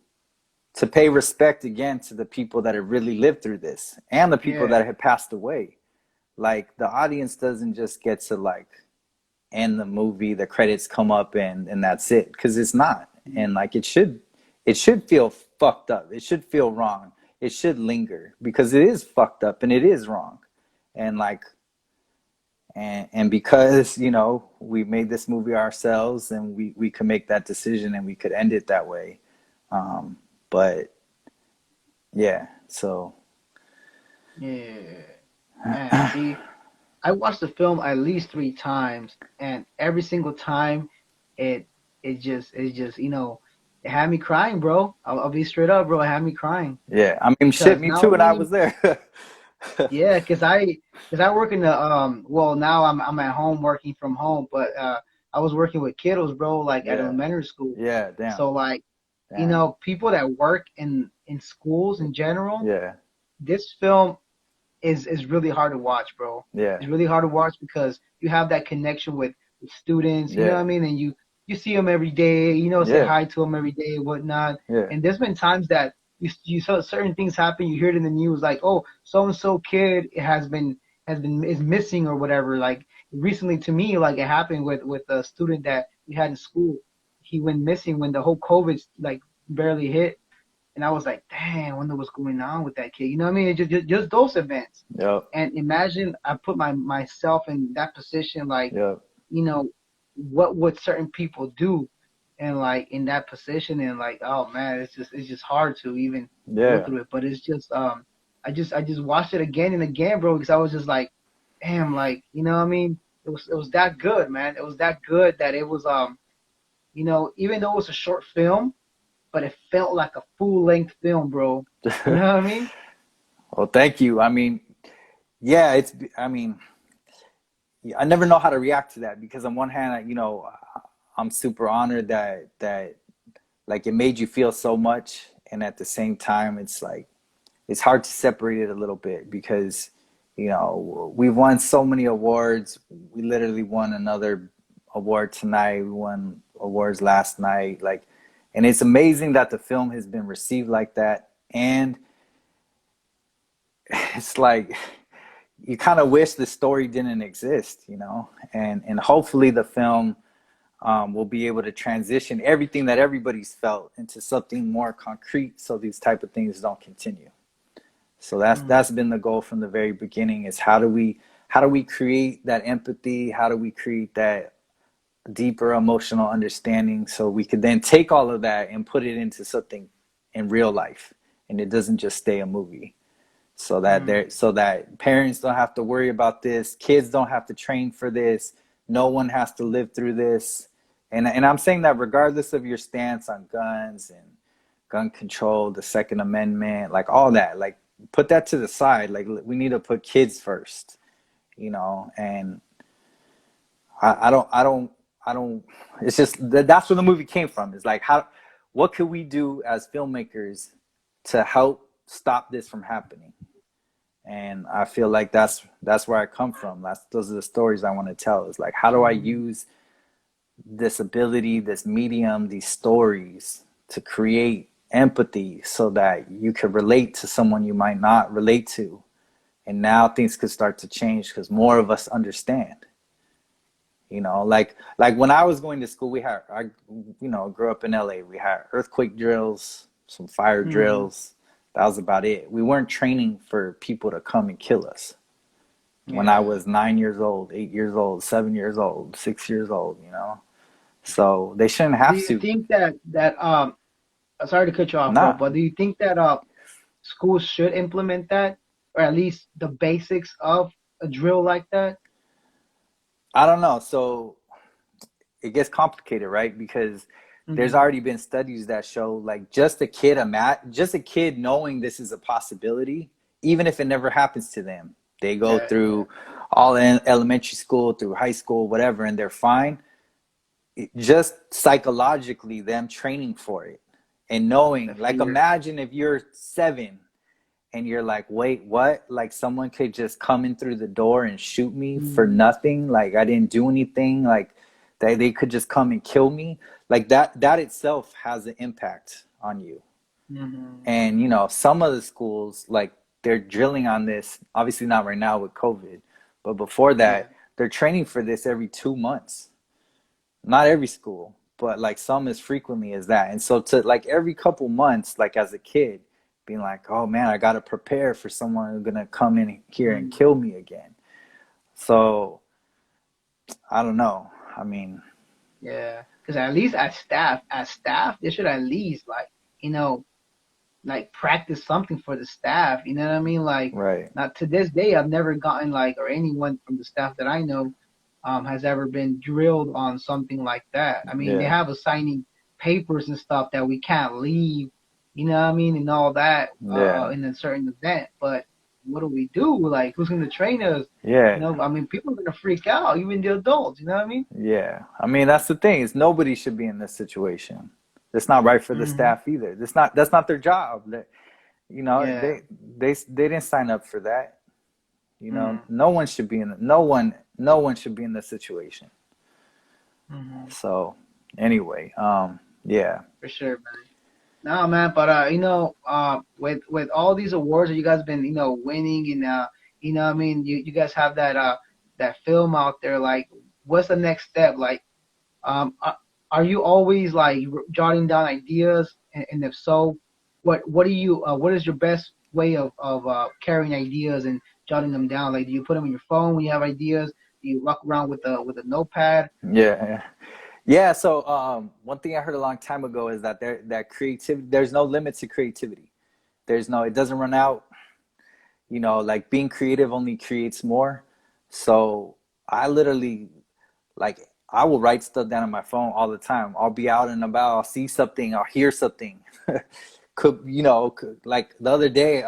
to pay respect again to the people that have really lived through this and the people yeah. that have passed away. Like, the audience doesn't just get to like end the movie, the credits come up, and that's it, because it's not. Mm, And like, it should feel fucked up, it should feel wrong, it should linger, because it is fucked up and it is wrong. And like, and because, you know, we made this movie ourselves, and we could make that decision and we could end it that way. But yeah, so yeah. Man, see, I watched the film at least 3 times, and every single time, it it just it had me crying, bro. I'll be straight up, bro. It had me crying yeah, I mean, shit, because me not too, and I only was there. yeah, because I work in the well now I'm at home working from home, but I was working with kiddos, bro, like at Yeah. elementary school. Yeah. Damn. So like, Damn. people that work in schools in general, Yeah. this film is really hard to watch, bro. Yeah. It's really hard to watch because you have that connection with students, you know what I Yeah. mean? And you see them every day, say Yeah. hi to them every day, whatnot. Yeah. And there's been times that you saw certain things happen, you hear it in the news, like, oh, so and so kid is missing or whatever. Like recently to me, like it happened with a student that we had in school. He went missing when the whole COVID like barely hit, and I was like, dang, I wonder what's going on with that kid. You know what I mean? Just those events. Yep. And imagine I put myself in that position, like, Yep. you know, what would certain people do, and like in that position, and like, oh man, it's just hard to even go Yeah. through it. But it's just I just watched it again and again, bro, because I was just like, damn, like, you know what I mean? It was that good, man. It was that good that it was even though it was a short film, but it felt like a full length film, bro. You know what I mean? Well, thank you. I mean, yeah, I mean, I never know how to react to that because on one hand, I'm super honored that like it made you feel so much, and at the same time, it's like it's hard to separate it a little bit because we've won so many awards. We literally won another award tonight. We won awards last night, like, and it's amazing that the film has been received like that. And it's like you kind of wish the story didn't exist, and hopefully the film will be able to transition everything that everybody's felt into something more concrete, so these type of things don't continue. So that's been the goal from the very beginning: is how do we create that empathy? How do we create that deeper emotional understanding so we could then take all of that and put it into something in real life, and it doesn't just stay a movie, so that parents don't have to worry about this, kids don't have to train for this, no one has to live through this. And I'm saying that regardless of your stance on guns and gun control, the Second Amendment, like all that, like put that to the side. Like we need to put kids first, and I don't. It's just that's where the movie came from. It's like what could we do as filmmakers to help stop this from happening? And I feel like that's where I come from. Those are the stories I want to tell. Is like, how do I use this ability, this medium, these stories to create empathy so that you could relate to someone you might not relate to, and now things could start to change because more of us understand. Like when I was going to school, I grew up in LA. We had earthquake drills, some fire Mm-hmm. drills. That was about it. We weren't training for people to come and kill us. When I Yeah. was 9 years old, 8 years old, 7 years old, 6 years old. So they shouldn't Do have you to. think that sorry to cut you off, bro, Nah, but do you think that schools should implement that, or at least the basics of a drill like that? I don't know. So it gets complicated, right? Because there's Mm-hmm. already been studies that show like just a kid knowing this is a possibility, even if it never happens to them. They go Yeah, yeah. through all in elementary school, through high school, whatever, and they're fine. Just psychologically, them training for it and The knowing, like, fear. imagine if you're 7 and you're like, wait, what? Like someone could just come in through the door and shoot me for Mm-hmm. nothing. Like I didn't do anything. Like they could just come and kill me. Like that itself has an impact on you. Mm-hmm. And some of the schools, like, they're drilling on this. Obviously not right now with COVID, but before Yeah. that, they're training for this every 2 months. Not every school, but like some as frequently as that. And so to like every couple months, like as a kid, being like, oh man, I gotta prepare for someone who's gonna come in here and Mm-hmm. kill me again. So I don't know. I mean, Yeah. Because at least as staff, they should at least you know, like practice something for the staff. You know what I mean? Like, right. not to this day, I've never gotten like, or anyone from the staff that I know, has ever been drilled on something like that. I mean, they Yeah. have assigning papers and stuff that we can't leave. You know what I mean, and all that Yeah. in a certain event, but what do we do? Like, who's gonna train us? You Yeah. know, I mean, people are gonna freak out, even the adults. You know what I mean? Yeah. I mean, that's the thing is nobody should be in this situation. It's not right for the Hmm. staff either. That's not their job. You know, Yeah. they didn't sign up for that. You know, Mm. no one should be in this situation. Hmm. So anyway, yeah. For sure, man. No, man, but with all these awards that you guys been, winning, and I mean, you guys have that film out there. Like, what's the next step? Like, are you always like jotting down ideas? And if so, what is your best way of carrying ideas and jotting them down? Like, do you put them in your phone when you have ideas? Do you walk around with a notepad? Yeah. Yeah, so one thing I heard a long time ago is that that creativity, there's no limit to creativity. It doesn't run out. You know, like being creative only creates more. So I literally, like, I will write stuff down on my phone all the time. I'll be out and about, I'll see something, I'll hear something. Like the other day,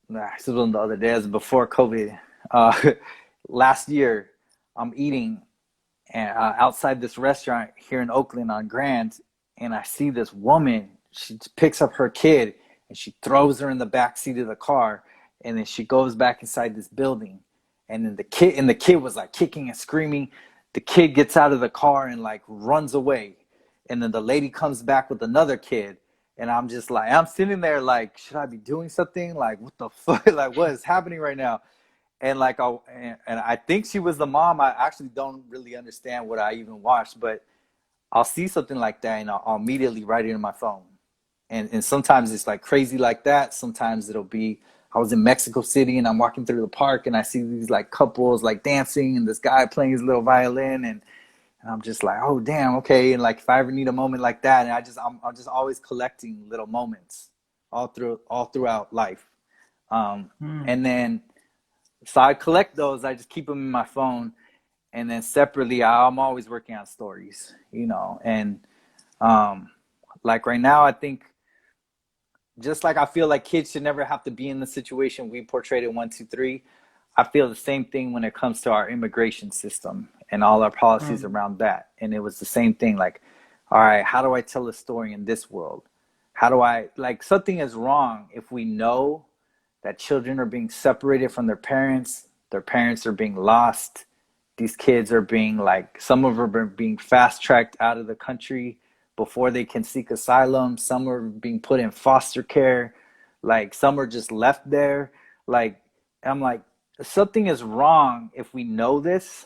this wasn't the other day, it was before COVID. Uh, last year, I'm eating outside this restaurant here in Oakland on Grand, and I see this woman. She picks up her kid and she throws her in the back seat of the car, and then she goes back inside this building. And then the kid was like kicking and screaming. The kid gets out of the car and like runs away, and then the lady comes back with another kid. And I'm just like, I'm sitting there like, should I be doing something? Like, what the fuck? Like, what is happening right now? And like and I think she was the mom. I actually don't really understand what I even watched, but I'll see something like that and I'll immediately write it in my phone. And sometimes it's like crazy like that. Sometimes it'll be I was in Mexico City and I'm walking through the park and I see these like couples like dancing and this guy playing his little violin and I'm just like, oh damn, okay. And like if I ever need a moment like that, and I'm just always collecting little moments all throughout life. Hmm. And then so I collect those. I just keep them in my phone, and then separately, I'm always working on stories, you know. And um, like right now, I think just like I feel like kids should never have to be in the situation we portrayed in 1, 2, 3. I feel the same thing when it comes to our immigration system and all our policies Hmm. around that. And it was the same thing. Like, all right, how do I tell a story in this world? How do I like something is wrong if we know that children are being separated from their parents are being lost, these kids are being like some of them are being fast tracked out of the country before they can seek asylum, some are being put in foster care, like some are just left there. Like I'm like something is wrong if we know this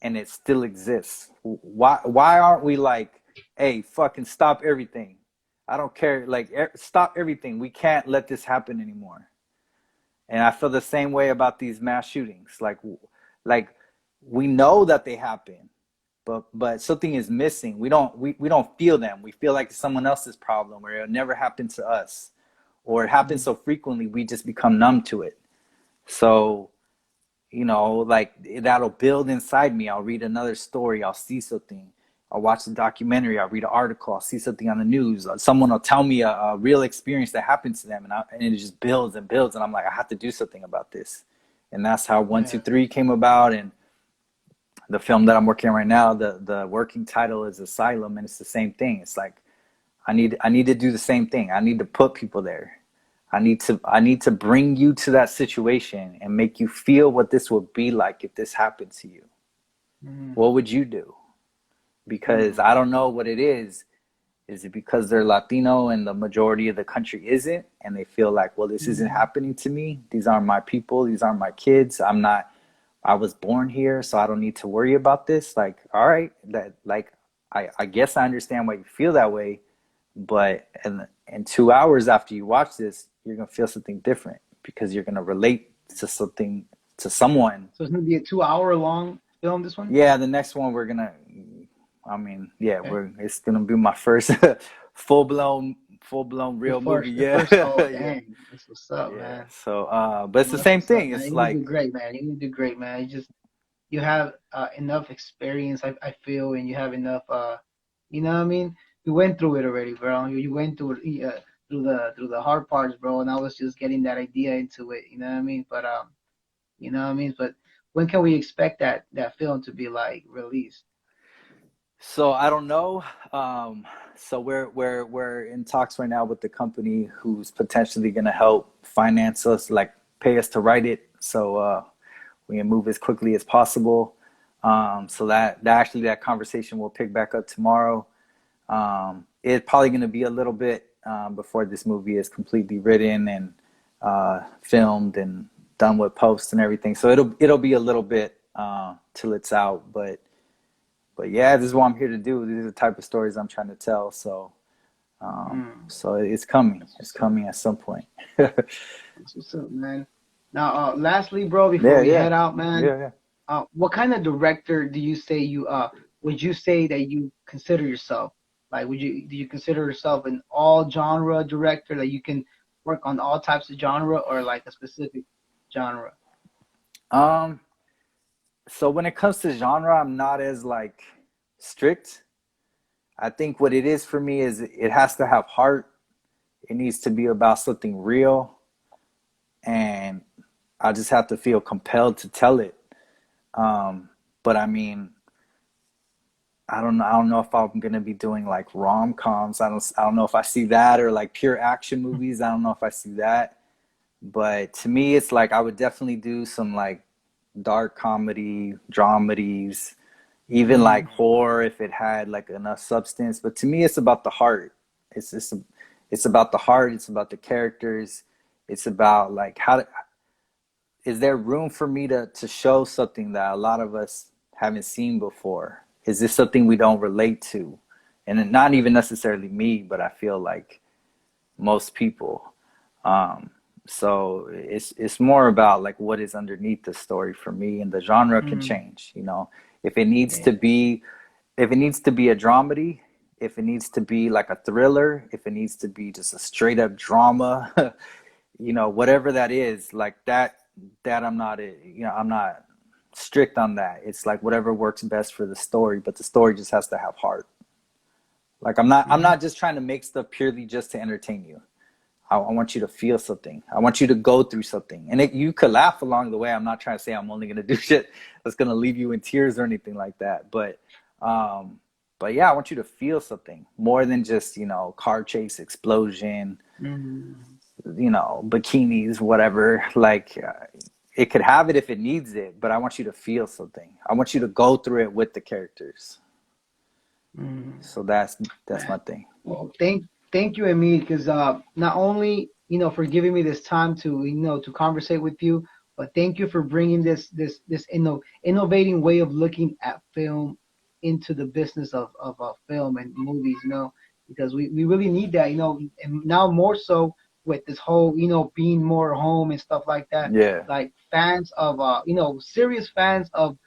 and it still exists. Why aren't we like, hey, fucking stop everything? I don't care, like stop everything, we can't let this happen anymore. And I feel the same way about these mass shootings. Like we know that they happen, but something is missing. We don't feel them. We feel like it's someone else's problem, or it'll never happen to us, or it happens so frequently we just become numb to it. So you know, like that'll build inside me. I'll read another story, I'll see something, I'll watch a documentary, I'll read an article, I'll see something on the news, someone will tell me a real experience that happened to them, and it just builds and builds, and I'm like, I have to do something about this. And that's how one two Yeah. three came about. And the film that I'm working on right now, the working title is Asylum, and it's the same thing. It's like I need to do the same thing. I need to put people there. I need to bring you to that situation and make you feel what this would be like if this happened to you. Hmm. What would you do? Because Hmm. I don't know what it is. Is it because they're Latino and the majority of the country isn't, and they feel like, well, this isn't Hmm. happening to me. These aren't my people. These aren't my kids. I'm not. I was born here, so I don't need to worry about this. Like, all right, that like I guess I understand why you feel that way, but in 2 hours after you watch this, you're gonna feel something different because you're gonna relate to something to someone. So it's gonna be a 2 hour long film. This one. Yeah, the next one we're gonna. I mean, yeah, Okay. we're. It's gonna be my first full blown real movie. Your Yeah, first. Oh, yeah, dang. That's what's up, yeah. man. So, but it's Well, the that's same what's up, thing. man. It's You're gonna do like, great, man. You're gonna do great, man. You have enough experience, I feel, and you have enough. You know what I mean? You went through it already, bro. You went through through the hard parts, bro. And I was just getting that idea into it. You know what I mean? But you know what I mean? But when can we expect that film to be like released? So I don't know. So we're in talks right now with the company who's potentially going to help finance us, like pay us to write it, so we can move as quickly as possible. So that conversation will pick back up tomorrow. It's probably going to be a little bit before this movie is completely written and filmed and done with post and everything. So it'll be a little bit till it's out, but yeah, this is what I'm here to do. These are the type of stories I'm trying to tell. So Mm, so it's coming. that's It's what's up. coming at some point. Yeah, That's what's up, man. Now, lastly, bro, before we yeah, head out, man, yeah, what kind of director do you say you would you say that you consider yourself? Like, do you consider yourself an all genre director that you can work on all types of genre or like a specific genre? yeah. So when it comes to genre, I'm not as like strict. I think what it is for me is it has to have heart. It needs to be about something real, and I just have to feel compelled to tell it. But I mean, I don't know. I don't know if I'm gonna be doing like rom coms. I don't know if I see that, or like pure action movies. I don't know if I see that. But to me, it's like I would definitely do some like dark comedy, dramedies, even like Mm, horror if it had like enough substance. But to me, it's about the heart. It's just it's about the heart. It's about the characters. It's about like is there room for me to show something that a lot of us haven't seen before? Is this something we don't relate to? And not even necessarily me, but I feel like most people. Um, so it's more about like what is underneath the story for me, and the genre can mm, change. If it needs to yeah. be, if it needs to be a dramedy, if it needs to be like a thriller, if it needs to be just a straight up drama, whatever that is, like that I'm not strict on that. It's like whatever works best for the story, but the story just has to have heart. Like I'm Mm, not just trying to make stuff purely just to entertain you. I want you to feel something. I want you to go through something. And you could laugh along the way. I'm not trying to say I'm only going to do shit that's going to leave you in tears or anything like that. Um, but yeah, I want you to feel something more than just, car chase, explosion, mm, bikinis, whatever. Like, it could have it if it needs it, but I want you to feel something. I want you to go through it with the characters. mm. So that's my Man. thing. Well, thank you, Emil, because not only for giving me this time to to conversate with you, but thank you for bringing this innovating way of looking at film into the business of film and movies. Because we really need that. And now more so with this whole being more home and stuff like that. Yeah. Like fans of serious fans of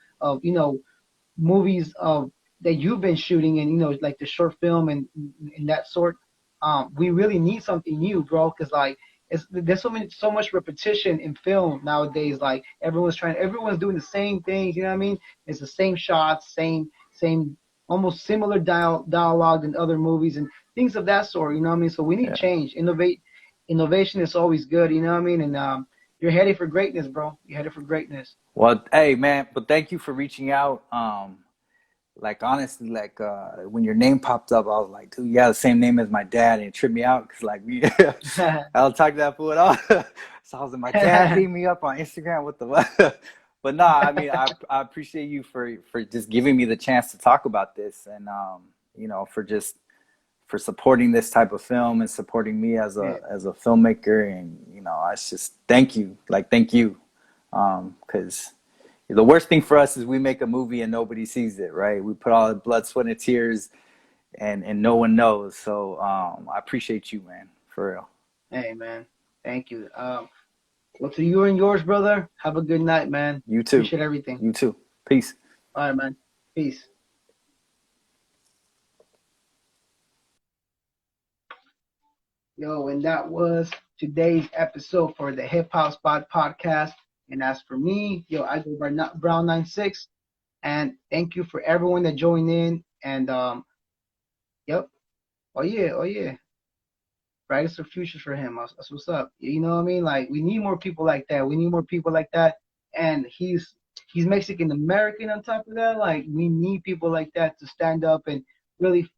movies of that you've been shooting and like the short film and that sort we really need something new, bro, because like there's so much repetition in film nowadays. Like everyone's doing the same things, you know what I mean? It's the same shots, same almost similar dialogue in other movies and things of that sort, you know what I mean? So we need Yeah. change. Innovation is always good, you know what I mean? And you're headed for greatness, bro. You're headed for greatness. Well, hey man, but thank you for reaching out. Like honestly, like when your name popped up, I was like, dude, you have the same name as my dad, and it tripped me out because like we, I don't talk to that fool at all. So I was like, my dad hit me up on Instagram. What the what? But nah, I mean, I appreciate you for just giving me the chance to talk about this, and for just for supporting this type of film and supporting me as Yeah. a filmmaker, and I just thank you, like thank you, because the worst thing for us is we make a movie and nobody sees it, right? We put all the blood, sweat, and tears, and no one knows. So I appreciate you, man, for real. Hey, man. Thank you. Well, to you and yours, brother, have a good night, man. You too. Appreciate everything. You too. Peace. All right, man. Peace. Yo, and that was today's episode for the Hip Hop Spot podcast. And as for me, yo, I go by Brown96. And thank you for everyone that joined in. And yep. Oh yeah. Oh yeah. brightest of futures for him. That's what's up. You know what I mean? Like we need more people like that. We need more people like that. And he's Mexican American on top of that. Like we need people like that to stand up and really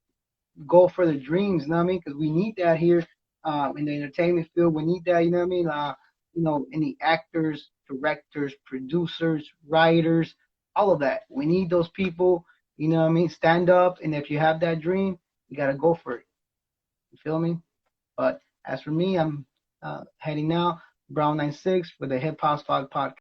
go for the dreams. You know what I mean? Because we need that here in the entertainment field. We need that. You know what I mean? Any actors, directors, producers, writers, all of that. We need those people. You know what I mean? Stand up, and if you have that dream, you gotta go for it. You feel me? But as for me, I'm heading now, Brown 96 for the Hip Hop Spot podcast.